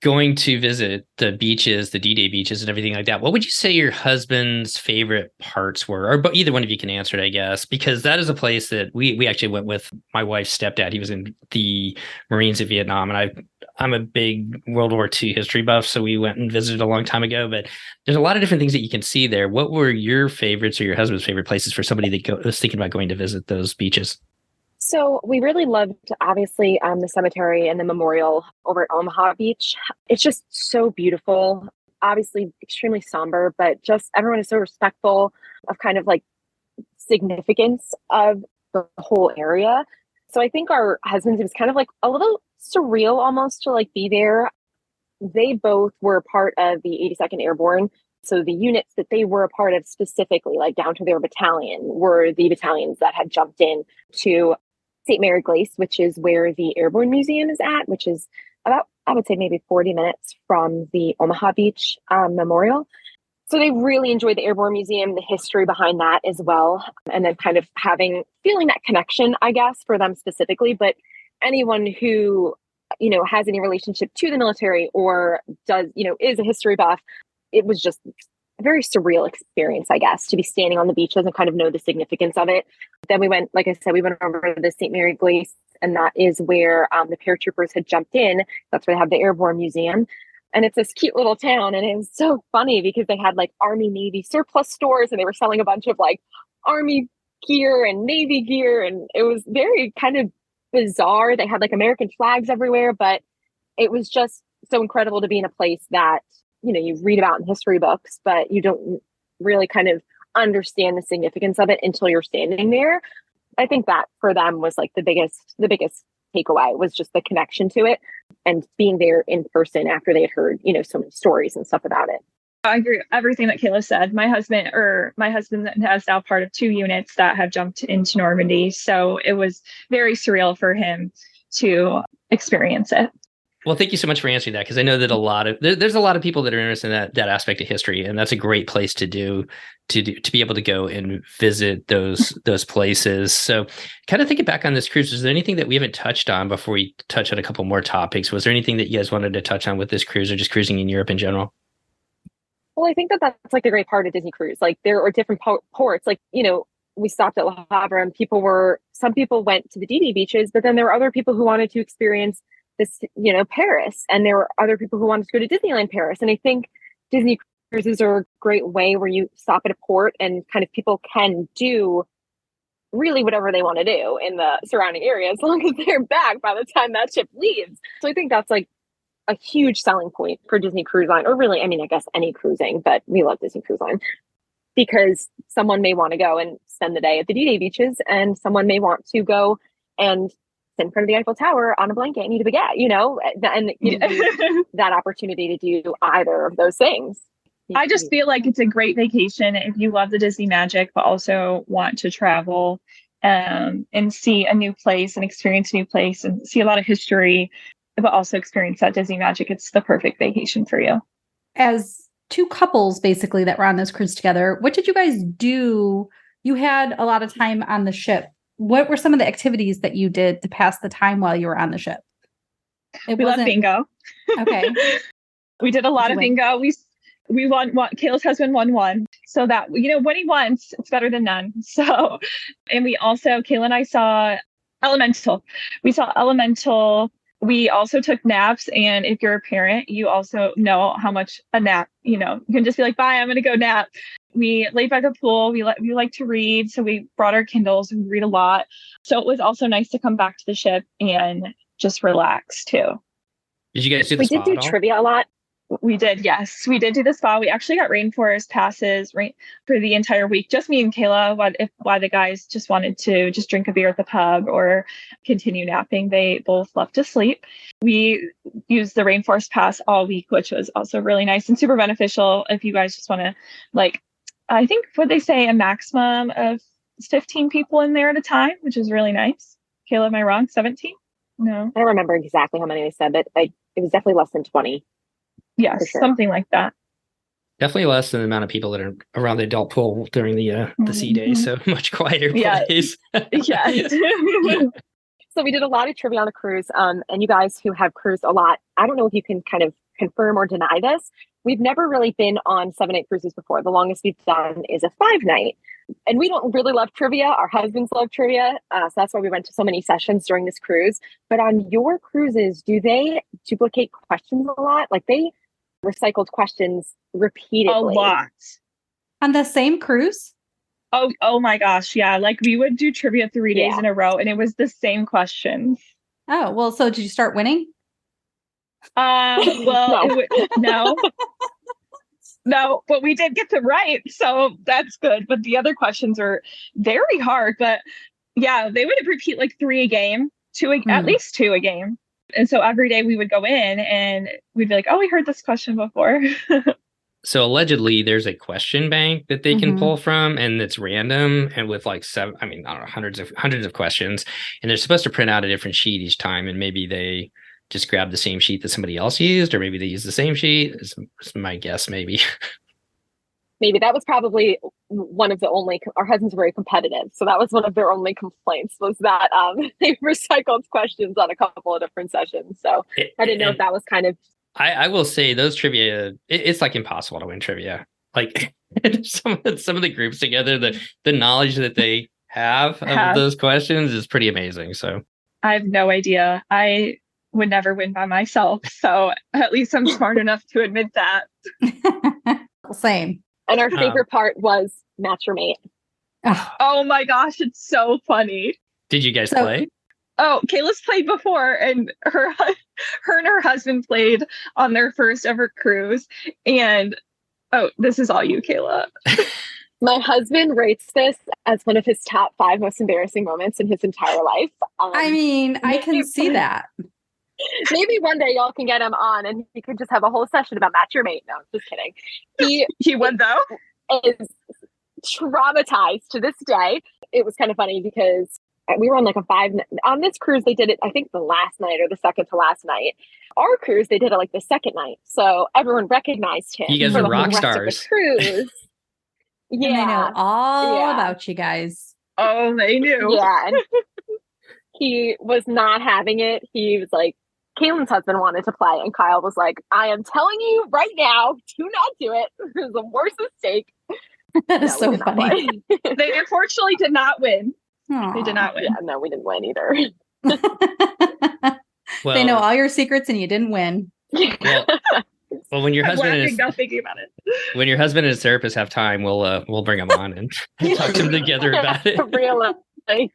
Going to visit the beaches, the D-Day beaches and everything like that, what would you say your husband's favorite parts were? But either one of you can answer it, I guess, because that is a place that we actually went with my wife's stepdad. He was in the Marines in Vietnam, and I'm a big World War II history buff, so we went and visited a long time ago. But there's a lot of different things that you can see there. What were your favorites or your husband's favorite places for somebody that was thinking about going to visit those beaches? So we really loved, obviously, the cemetery and the memorial over at Omaha Beach. It's just so beautiful, obviously extremely somber, but just everyone is so respectful of kind of like significance of the whole area. So I think our husbands, it was kind of like a little surreal almost to like be there. They both were part of the 82nd Airborne. So the units that they were a part of specifically, like down to their battalion, were the battalions that had jumped in to St. Mary Glace, which is where the Airborne Museum is at, which is about, I would say, maybe 40 minutes from the Omaha Beach Memorial. So they really enjoyed the Airborne Museum, the history behind that as well. And then kind of feeling that connection, I guess, for them specifically. But anyone who, has any relationship to the military or does, is a history buff, it was just a very surreal experience, I guess, to be standing on the beaches and kind of know the significance of it. Then we went, like I said, we went over to the St. Mary Glace, and that is where the paratroopers had jumped in. That's where they have the Airborne Museum. And it's this cute little town. And it was so funny because they had like Army, Navy surplus stores, and they were selling a bunch of like Army gear and Navy gear. And it was very kind of bizarre. They had like American flags everywhere, but it was just so incredible to be in a place that, you read about in history books, but you don't really kind of understand the significance of it until you're standing there. I think that for them was like the biggest takeaway was just the connection to it and being there in person after they had heard, so many stories and stuff about it. I agree with everything that Caela said. My husband has now part of 2 units that have jumped into Normandy. So it was very surreal for him to experience it. Well, thank you so much for answering that, because I know that there's a lot of people that are interested in that aspect of history, and that's a great place to be able to go and visit those places. So, kind of thinking back on this cruise, is there anything that we haven't touched on before we touch on a couple more topics? Was there anything that you guys wanted to touch on with this cruise, or just cruising in Europe in general? Well, I think that's like the great part of Disney Cruise. Like there are different ports. Like we stopped at Le Havre, and some people went to the D-Day beaches, but then there were other people who wanted to experience this, Paris, and there were other people who wanted to go to Disneyland Paris. And I think Disney cruises are a great way where you stop at a port and kind of people can do really whatever they want to do in the surrounding area, as long as they're back by the time that ship leaves. So I think that's like a huge selling point for Disney Cruise Line, or really, I guess any cruising, but we love Disney Cruise Line. because someone may want to go and spend the day at the D-Day beaches, and someone may want to go and sit in front of the Eiffel Tower on a blanket and eat a baguette, and that opportunity to do either of those things. I just feel like it's a great vacation if you love the Disney magic, but also want to travel and see a new place and experience a new place and see a lot of history, but also experience that Disney magic. It's the perfect vacation for you. As two couples, basically, that were on this cruise together, what did you guys do? You had a lot of time on the ship. What were some of the activities that you did to pass the time while you were on the ship? We love bingo. Okay. We did a lot of bingo. We won. Kayla's husband won one. So that, when he wants, it's better than none. So, and we also, Kayla and I saw Elemental. We saw Elemental. We also took naps. And if you're a parent, you also know how much a nap, you can just be like, bye, I'm going to go nap. We laid by the pool. We like to read. So we brought our Kindles and read a lot. So it was also nice to come back to the ship and just relax too. Did you guys do the spa? We did do trivia a lot. We did, yes. We did do the spa. We actually got rainforest passes for the entire week. Just me and Kayla. Why the guys just wanted to just drink a beer at the pub or continue napping. They both love to sleep. We used the rainforest pass all week, which was also really nice and super beneficial if you guys just want to, I think what they say, a maximum of 15 people in there at a time, which is really nice. Kayla, am I wrong? 17? No. I don't remember exactly how many they said, but it was definitely less than 20. Yes, sure. Something like that. Definitely less than the amount of people that are around the adult pool during the sea day. So much quieter place. Yes. So we did a lot of trivia on the cruise. And you guys who have cruised a lot, I don't know if you can kind of confirm or deny this. We've never really been on 7-night cruises before. The longest we've done is a 5-night. And we don't really love trivia. Our husbands love trivia. So that's why we went to so many sessions during this cruise. But on your cruises, do they duplicate questions a lot? Like they recycled questions repeatedly? A lot. On the same cruise? Oh my gosh. Yeah. Like we would do trivia 3 days in a row and it was the same questions. Oh, well, so did you start winning? Well, no. No, but we did get them right. So that's good. But the other questions are very hard. But yeah, they would repeat like 3 a game, at least 2 a game. And so every day we would go in and we'd be like, oh, we heard this question before. So allegedly there's a question bank that they can pull from and it's random and with like I don't know, hundreds of questions. And they're supposed to print out a different sheet each time. And maybe they just grab the same sheet that somebody else used, or maybe they use the same sheet. Is my guess, maybe. Maybe that was probably one of the only, our husband's very competitive. So that was one of their only complaints was that they recycled questions on a couple of different sessions. So I didn't know if that was kind of. I will say those trivia, it's like impossible to win trivia. Like some of the groups together, the knowledge that they have of those questions is pretty amazing. So I have no idea. I would never win by myself. So at least I'm smart enough to admit that. Same. And our favorite part was match your mate. Oh my gosh, it's so funny. Did you guys play? Oh, Kayla's played before, and her and her husband played on their first ever cruise. And this is all you, Kayla. My husband rates this as one of his top 5 most embarrassing moments in his entire life. I mean, I can see that. Maybe one day y'all can get him on and he could just have a whole session about match your mate. No, just kidding. He would though. Is traumatized to this day. It was kind of funny because we were on like a 5 on this cruise. They did it, I think the last night or the second to last night. Our cruise, they did it like the second night. So everyone recognized him. You guys are rock stars. Cruise. Yeah. And they know all about you guys. Oh, they knew. Yeah. And he was not having it. He was like, Kalyn's husband wanted to play, and Kyle was like, I am telling you right now, do not do it. It was the worst mistake. That is so funny. They unfortunately did not win. Aww. They did not win. Yeah, no, we didn't win either. Well, they know all your secrets and you didn't win. Well, when your husband is not thinking about it. When your husband and his therapist have time, we'll bring them on and talk to them together about it. Really.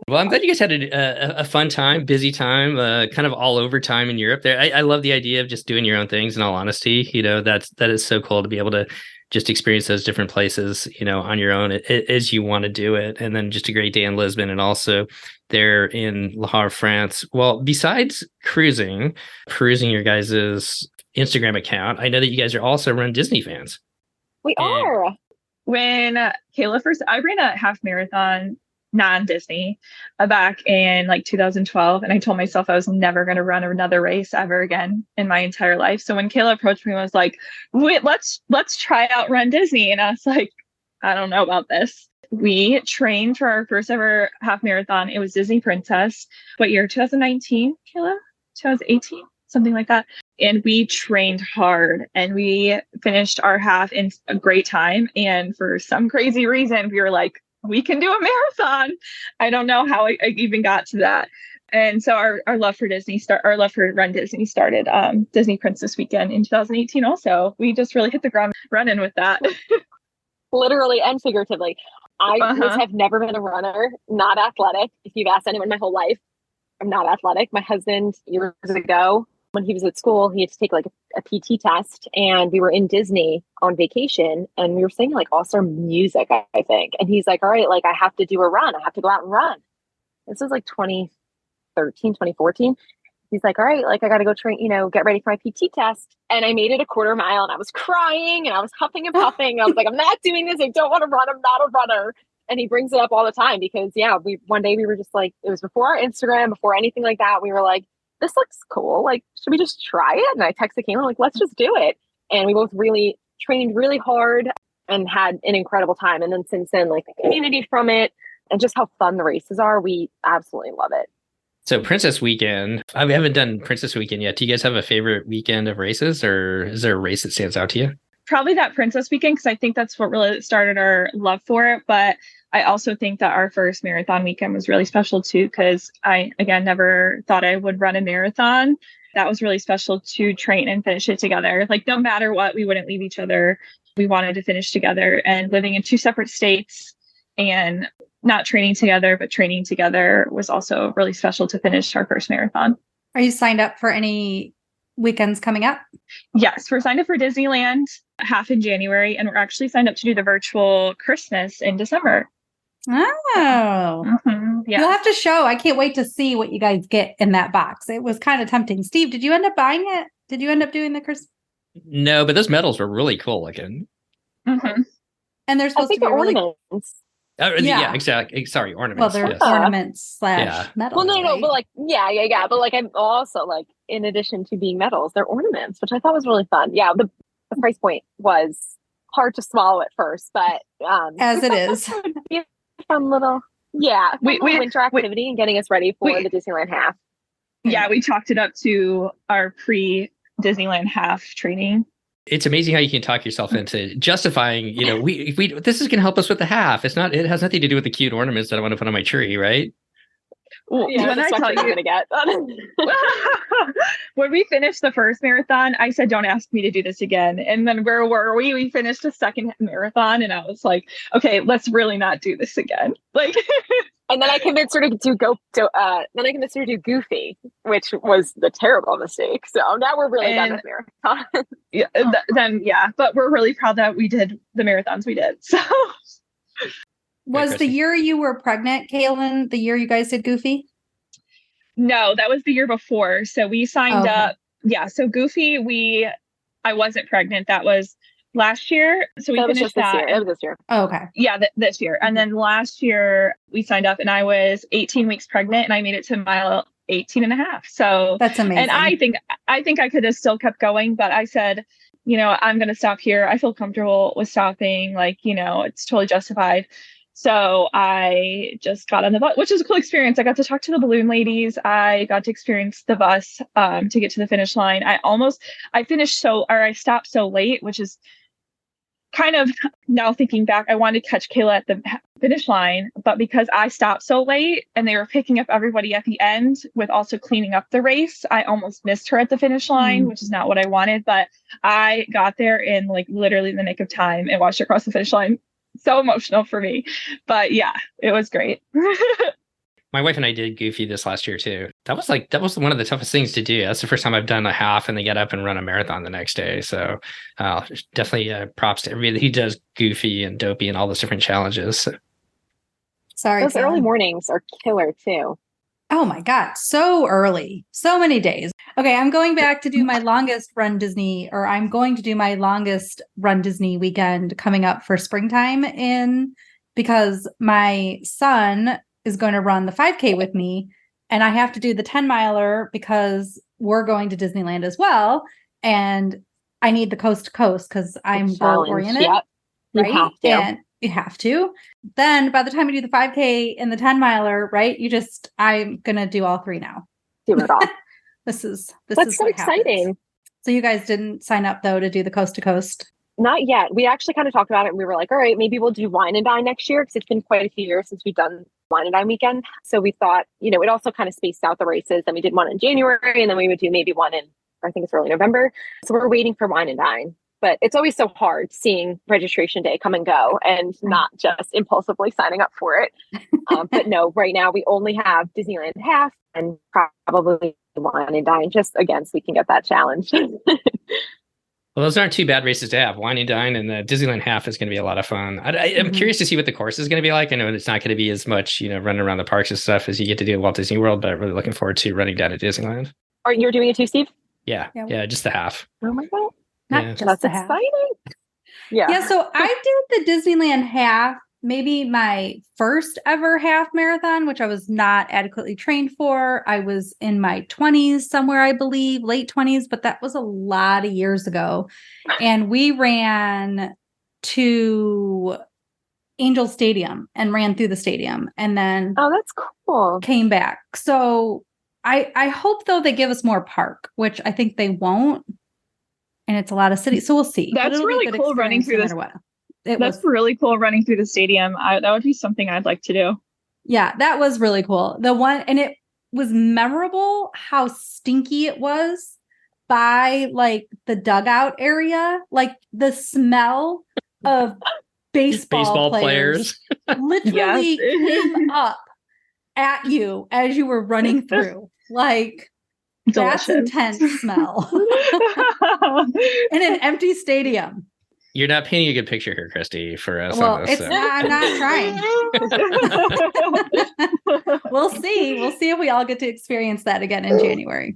Well, I'm glad you guys had a fun time, busy time, kind of all over time in Europe there. I love the idea of just doing your own things, in all honesty. That is so cool to be able to just experience those different places, on your own as you want to do it. And then just a great day in Lisbon and also there in Le Havre, France. Well, besides perusing your guys's Instagram account, I know that you guys are also Run Disney fans. We are. When Caela I ran a half marathon non-Disney back in like 2012, and I told myself I was never going to run another race ever again in my entire life. So when Caela approached me and was like, wait, let's try out Run Disney, and I was like, I don't know about this. We trained for our first ever half marathon. It was Disney Princess. What year? 2019, Caela? 2018, something like that. And we trained hard and we finished our half in a great time. And for some crazy reason, we were like, we can do a marathon. I don't know how I even got to that. And so our love for our love for Run Disney started Disney Princess Weekend in 2018 also. We just really hit the ground running with that. Literally and figuratively. I have never been a runner, not athletic. If you've asked anyone my whole life, I'm not athletic. My husband, years ago, when he was at school, he had to take like a PT test, and we were in Disney on vacation and we were singing like all-star music, I think. And he's like, all right, like I have to do a run. I have to go out and run. This was like 2013, 2014. He's like, all right, like I got to go train, get ready for my PT test. And I made it a quarter mile and I was crying and I was huffing and puffing. I was like, I'm not doing this. I don't want to run. I'm not a runner. And he brings it up all the time because one day we were just like, it was before our Instagram, before anything like that. We were like, this looks cool. Like, should we just try it? And I texted Kalyn, like, let's just do it. And we both really trained really hard and had an incredible time. And then since then, like the community from it and just how fun the races are, we absolutely love it. So Princess Weekend, we haven't done Princess Weekend yet. Do you guys have a favorite weekend of races, or is there a race that stands out to you? Probably that Princess Weekend, because I think that's what really started our love for it. But I also think that our first marathon weekend was really special too, because I, again, never thought I would run a marathon. That was really special to train and finish it together. Like no matter what, we wouldn't leave each other. We wanted to finish together, and living in two separate states and not training together, but training together was also really special to finish our first marathon. Are you signed up for any weekends coming up? Yes, we're signed up for Disneyland half in January, and we're actually signed up to do the virtual Christmas in December. Oh, yeah. You'll have to show. I can't wait to see what you guys get in that box. It was kind of tempting. Steve, did you end up buying it? Did you end up doing the Christmas? No, but those medals were really cool looking. Mm-hmm. And they're supposed to be ornaments. Yeah, exactly. Sorry, ornaments. Well, they're ornaments / medals. Well, no, right? but like, yeah. But like, I'm also like, in addition to being medals, they're ornaments, which I thought was really fun. Yeah, the price point was hard to swallow at first, but as it is, a fun little winter activity and getting us ready for the Disneyland half. Yeah, we chalked it up to our pre-Disneyland half training. It's amazing how you can talk yourself into justifying, this is going to help us with the half. It has nothing to do with the cute ornaments that I want to put on my tree, right? Well, when I tell you, going to get when we finished the first marathon, I said, don't ask me to do this again. And then where were we? We finished the second marathon and I was like, okay, let's really not do this again. Like, and then I convinced her to do Goofy, which was the terrible mistake. So now we're really done with marathon. But we're really proud that we did the marathons we did. So was the year you were pregnant, Kalyn, the year you guys did Goofy? No, that was the year before. So we signed up. Yeah. So Goofy, I wasn't pregnant. That was last year. So we finished that. It was this year. Oh, okay. Yeah, this year. And then last year we signed up and I was 18 weeks pregnant and I made it to mile 18 and a half. So that's amazing. And I think I could have still kept going, but I said, I'm going to stop here. I feel comfortable with stopping. Like, it's totally justified. So I just got on the bus, which is a cool experience. I got to talk to the balloon ladies. I got to experience the bus to get to the finish line. I stopped so late, which is kind of, now thinking back, I wanted to catch Caela at the finish line, but because I stopped so late and they were picking up everybody at the end with also cleaning up the race, I almost missed her at the finish line, which is not what I wanted, but I got there in like literally the nick of time and watched her cross the finish line. So emotional for me, but yeah, it was great. My wife and I did Goofy this last year too. That was one of the toughest things to do. That's the first time I've done a half and then get up and run a marathon the next day. So definitely props to everybody who does Goofy and Dopey and all those different challenges. Sorry, those Kalyn. early mornings are killer too. Oh my God, so early, so many days. Okay, I'm going back to do my longest Run Disney, or I'm going to do my longest Run Disney weekend coming up for springtime because my son is going to run the 5K with me, and I have to do the 10-miler because we're going to Disneyland as well, and I need the coast to coast because I'm goal oriented. Yep. Right? You have to. And you have to. Then by the time you do the 5K and the 10-miler, right? I'm going to do all three now. Do it all. This is so exciting. Happens. So you guys didn't sign up though to do the coast to coast? Not yet. We actually kind of talked about it and we were like, all right, maybe we'll do Wine and Dine next year because it's been quite a few years since we've done Wine and Dine weekend. So we thought, it also kind of spaced out the races. Then we did one in January and then we would do maybe one in, I think it's early November. So we're waiting for Wine and Dine. But it's always so hard seeing registration day come and go and not just impulsively signing up for it. But no, right now we only have Disneyland half and probably Wine and Dine just again so we can get that challenge. Well, those aren't two bad races to have. Wine and Dine and the Disneyland half is going to be a lot of fun. I'm curious to see what the course is going to be like. I know it's not going to be as much, running around the parks and stuff as you get to do at Walt Disney World, but really looking forward to running down at Disneyland. You're doing it too, Steve? Yeah, just the half. Oh my God. Not just That's the half. exciting. Yeah. Yeah, so I did the Disneyland half, maybe my first ever half marathon, which I was not adequately trained for. I was in my 20s somewhere, I believe, late 20s, but that was a lot of years ago. And we ran to Angel Stadium and ran through the stadium and then that's cool. Came back. So I hope, though, they give us more park, which I think they won't. And it's a lot of cities, so we'll see. That's really cool running through this. That's really cool running through the stadium. That would be something I'd like to do. Yeah, that was really cool. And it was memorable how stinky it was by like the dugout area, like the smell of baseball players literally came up at you as you were running through. Like, delicious. That's intense smell. In an empty stadium. You're not painting a good picture here, Christy, for us. Well, I'm not trying. We'll see. We'll see if we all get to experience that again in January.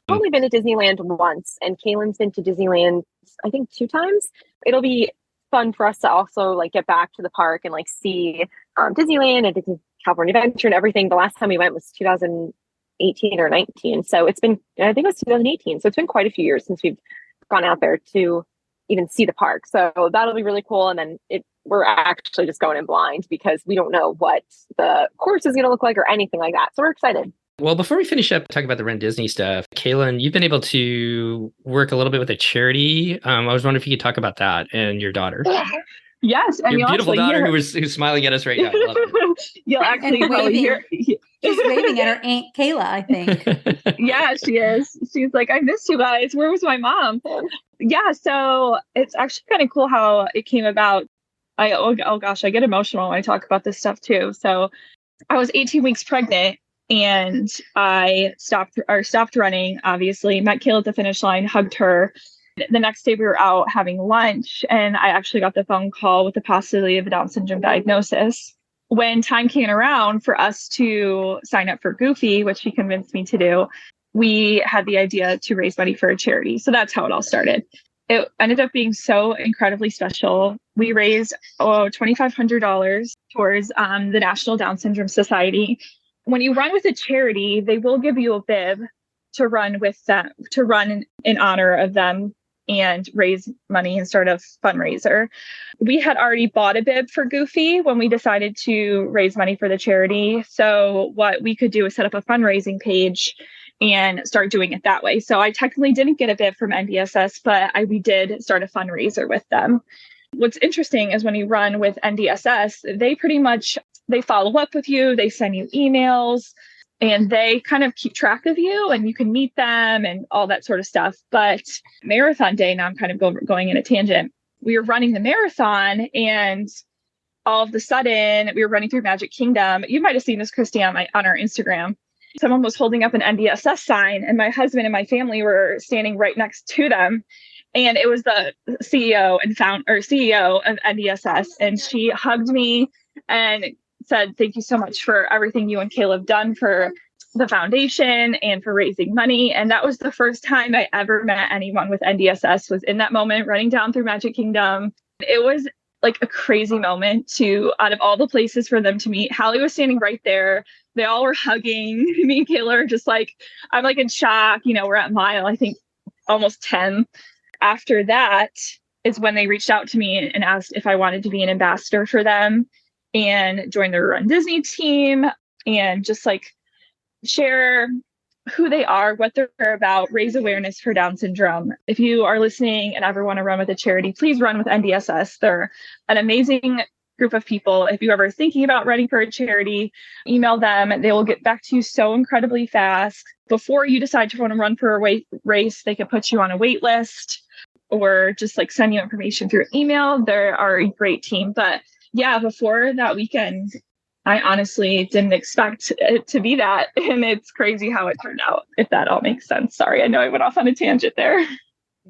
I've only been to Disneyland once, and Kalyn's been to Disneyland, I think, 2 times. It'll be fun for us to also like get back to the park and like see Disneyland and Disney California Adventure and everything. The last time we went was 2018 or 19. So it's been, I think it was 2018. So it's been quite a few years since we've gone out there to even see the park. So that'll be really cool. And then we're actually just going in blind because we don't know what the course is going to look like or anything like that. So we're excited. Well, before we finish up talking about the Run Disney stuff, Kalyn, you've been able to work a little bit with a charity. I was wondering if you could talk about that and your daughter. Yes, and your beautiful daughter who's smiling at us right now. I love it. You'll actually probably hear. She's waving at her Aunt Caela, I think. Yeah, she is. She's like, I missed you guys. Where was my mom? Yeah, so it's actually kind of cool how it came about. Oh gosh, I get emotional when I talk about this stuff too. So I was 18 weeks pregnant and I stopped running, obviously, met Caela at the finish line, hugged her. The next day we were out having lunch and I actually got the phone call with the possibility of a Down syndrome diagnosis. When time came around for us to sign up for Goofy, which he convinced me to do, we had the idea to raise money for a charity. So that's how it all started. It ended up being so incredibly special. We raised $2,500 towards the National Down Syndrome Society. When you run with a charity, they will give you a bib to run with them, to run in honor of them and raise money and start a fundraiser. We had already bought a bib for Goofy when we decided to raise money for the charity. So what we could do is set up a fundraising page and start doing it that way. So I technically didn't get a bib from NDSS, but we did start a fundraiser with them. What's interesting is when you run with NDSS, they follow up with you, they send you emails, and they kind of keep track of you and you can meet them and all that sort of stuff. But marathon day, now I'm kind of going in a tangent. We were running the marathon and all of a sudden we were running through Magic Kingdom. You might have seen this, Christy, on our Instagram. Someone was holding up an NDSS sign, and my husband and my family were standing right next to them. And it was the CEO of NDSS. And she hugged me and said, "Thank you so much for everything you and Caleb have done for the foundation and for raising money." And that was the first time I ever met anyone with NDSS, was in that moment running down through Magic Kingdom. It was like a crazy moment out of all the places for them to meet. Hallie was standing right there. They all were hugging. Me and Kayla are just like, I'm like in shock. We're at mile, I think, almost 10. After that is when they reached out to me and asked if I wanted to be an ambassador for them and join the Run Disney team and just like share who they are, what they're about, raise awareness for Down syndrome. If you are listening and ever want to run with a charity, please run with NDSS. They're an amazing group of people. If you're ever thinking about running for a charity, email them. They will get back to you so incredibly fast. Before you decide to want to run for a race, they can put you on a wait list or just like send you information through email. They are a great team. But yeah, before that weekend, I honestly didn't expect it to be that. And it's crazy how it turned out, if that all makes sense. Sorry, I know I went off on a tangent there.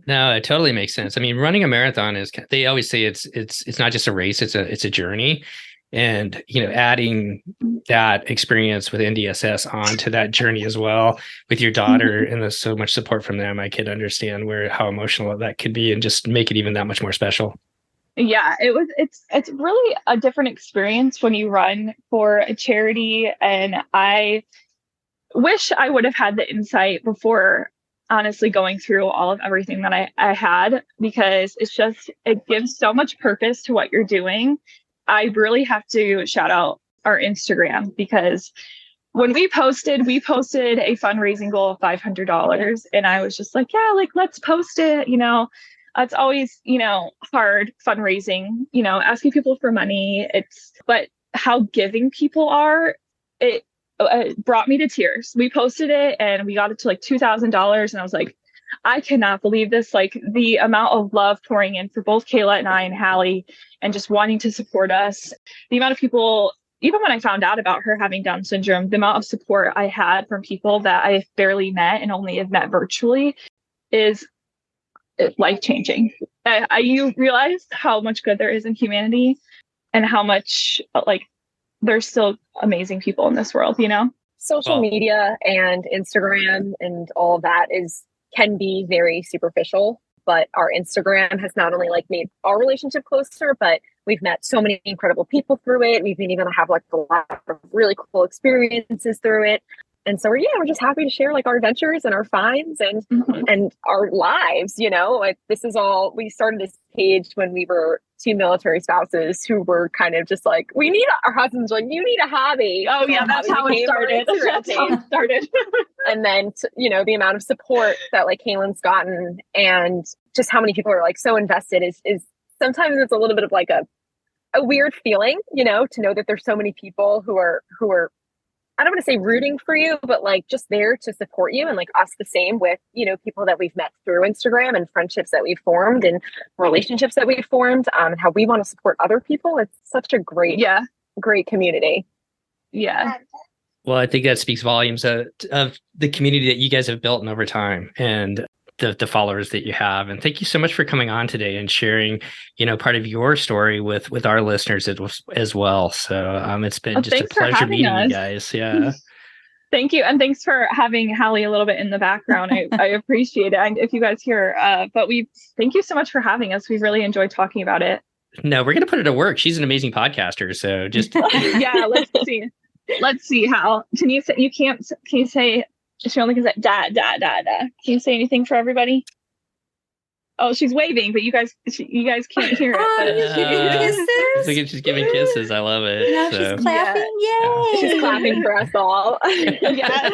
No, it totally makes sense. I mean, running a marathon they always say it's not just a race, it's a journey. And, adding that experience with NDSS onto that journey as well with your daughter, and there's so much support from them, I could understand how emotional that could be and just make it even that much more special. Yeah, it's really a different experience when you run for a charity. And I wish I would have had the insight before honestly going through all of everything that I had, because it gives so much purpose to what you're doing. I really have to shout out our Instagram, because when we posted a fundraising goal of $500, and I was just like, yeah, like, let's post it. It's always, hard fundraising, asking people for money. But how giving people are, it brought me to tears. We posted it and we got it to like $2,000. And I was like, I cannot believe this. Like, the amount of love pouring in for both Kayla and I and Hallie, and just wanting to support us. The amount of people, even when I found out about her having Down syndrome, the amount of support I had from people that I barely met and only have met virtually is life-changing. You realize how much good there is in humanity, and how much there's still amazing people in this world, Social media and Instagram and all of that can be very superficial, but our Instagram has not only made our relationship closer, but we've met so many incredible people through it. We've been able to have a lot of really cool experiences through it. And so we're just happy to share our adventures and our finds and and our lives. This is all, we started this page when we were two military spouses who were kind of just our husbands were like, you need a hobby. Oh yeah, that's how it started. That's how it started. And then the amount of support that Kalyn's gotten, and just how many people are so invested is sometimes it's a little bit of a weird feeling, to know that there's so many people who are I don't want to say rooting for you, but just there to support you, and us the same with, people that we've met through Instagram and friendships that we've formed and relationships that we've formed, and how we want to support other people. It's such a great community. Yeah. Well, I think that speaks volumes of the community that you guys have built over time, and the followers that you have. And thank you so much for coming on today and sharing, part of your story with our listeners as well. So it's been just a pleasure meeting you guys. Yeah. Thank you. And thanks for having Hallie a little bit in the background. I appreciate it. And if you guys hear, thank you so much for having us. We really enjoyed talking about it. No, we're going to put it to work. She's an amazing podcaster. So just, yeah, let's see how, can you say, she only can say da da da da. Can you say anything for everybody? Oh, she's waving, but you guys can't hear it. Kisses. She's giving kisses. I love it. Now she's clapping. Yeah. Yay! She's clapping for us all. Yeah.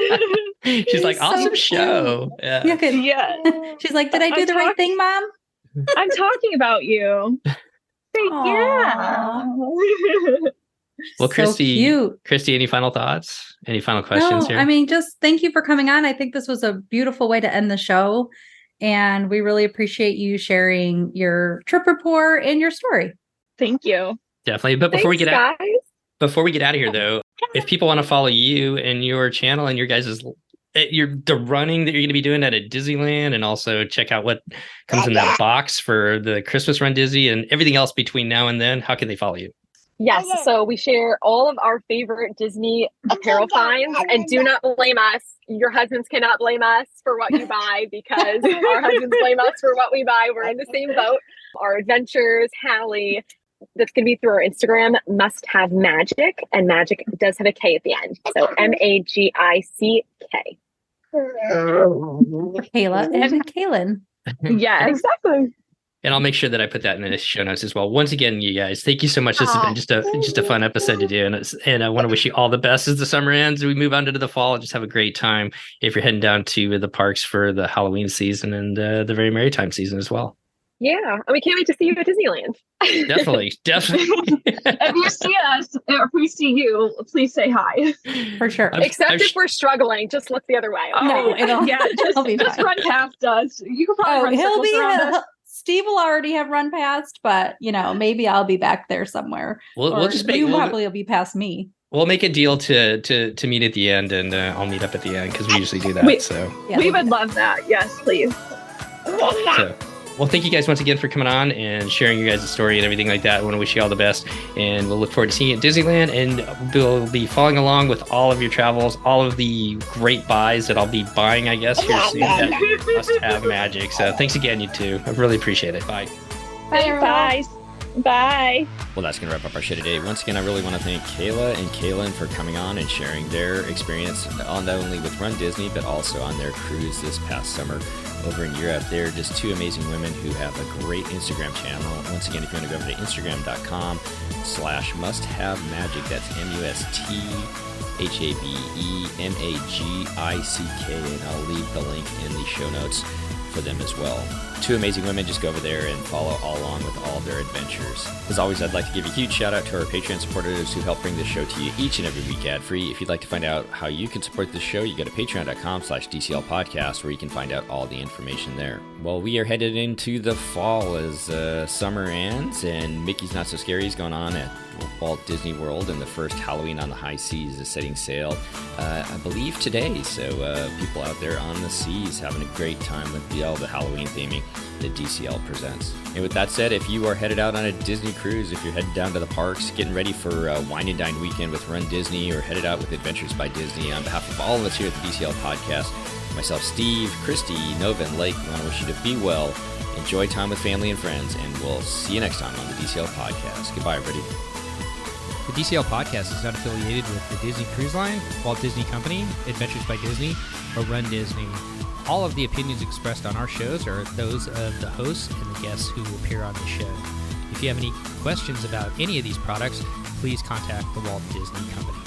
She's like, awesome so show. Yeah. Yeah. She's like, did I do the right thing, Mom? I'm talking about you. Yeah. Well, Christy, so Christy, any final thoughts? Any final questions here? I mean, just thank you for coming on. I think this was a beautiful way to end the show. And we really appreciate you sharing your trip report and your story. Thank you. Definitely. But before Thanks, guys. before we get out of here, though, if people want to follow you and your channel and your guys' the running that you're going to be doing at a Disneyland, and also check out what comes in that box for the Christmas Run Disney and everything else between now and then, how can they follow you? Yes, so we share all of our favorite Disney apparel finds, and do not blame us. Your husbands cannot blame us for what you buy, because our husbands blame us for what we buy. We're in the same boat. Our adventures, Hallie, that's going to be through our Instagram, Must Have Magic, and magic does have a K at the end. So MAGICK. Kayla and Kalyn. Yeah, exactly. And I'll make sure that I put that in the show notes as well. Once again, you guys, thank you so much. This has been just a fun episode to do. And I want to wish you all the best as the summer ends. We move on to the fall. Just have a great time if you're heading down to the parks for the Halloween season and the very merry time season as well. Yeah, and we can't wait to see you at Disneyland. Definitely. If you see us, or if we see you, please say hi. For sure. Except if we're struggling, just look the other way. No, it'll be just fine. run past us. You can probably run circles around us. Steve will already have run past, but maybe I'll be back there somewhere. We'll just make. You probably will be past me. We'll make a deal to meet at the end, and I'll meet up at the end because we usually do that. We would love that. Yes, please. Well, thank you guys once again for coming on and sharing your guys' story and everything like that. I want to wish you all the best, and we'll look forward to seeing you at Disneyland, and we'll be following along with all of your travels, all of the great buys that I'll be buying, I guess, here soon. That Must Have Magic. So thanks again, you two. I really appreciate it. Bye. Bye, everyone. Bye. Well, that's going to wrap up our show today. Once again, I really want to thank Caela and Kalyn for coming on and sharing their experience on not only with Run Disney, but also on their cruise this past summer over in Europe. They're just two amazing women who have a great Instagram channel. Once again, if you want to go over to instagram.com/musthavemagic, that's MustHaveMagic, and I'll leave the link in the show notes for them as well. Two amazing women. Just go over there and follow all along with all their adventures. As always, I'd like to give a huge shout out to our Patreon supporters who help bring this show to you each and every week ad-free. If you'd like to find out how you can support this show, you go to patreon.com/DCL podcast, where you can find out all the information there. Well, we are headed into the fall as summer ends, and Mickey's Not So Scary is going on at Walt Disney World, and the first Halloween on the High Seas is setting sail, I believe today. So people out there on the seas having a great time with all the Halloween theming that DCL presents. And with that said, if you are headed out on a Disney cruise, if you're headed down to the parks, getting ready for a Wine and Dine weekend with Run Disney, or headed out with Adventures by Disney, on behalf of all of us here at the DCL podcast, myself, Steve, Christy, Nova, and Lake, we want to wish you to be well, enjoy time with family and friends, and we'll see you next time on the DCL podcast. Goodbye, everybody. The DCL podcast is not affiliated with the Disney Cruise Line, Walt Disney Company, Adventures by Disney, or Run Disney. All of the opinions expressed on our shows are those of the hosts and the guests who appear on the show. If you have any questions about any of these products, please contact the Walt Disney Company.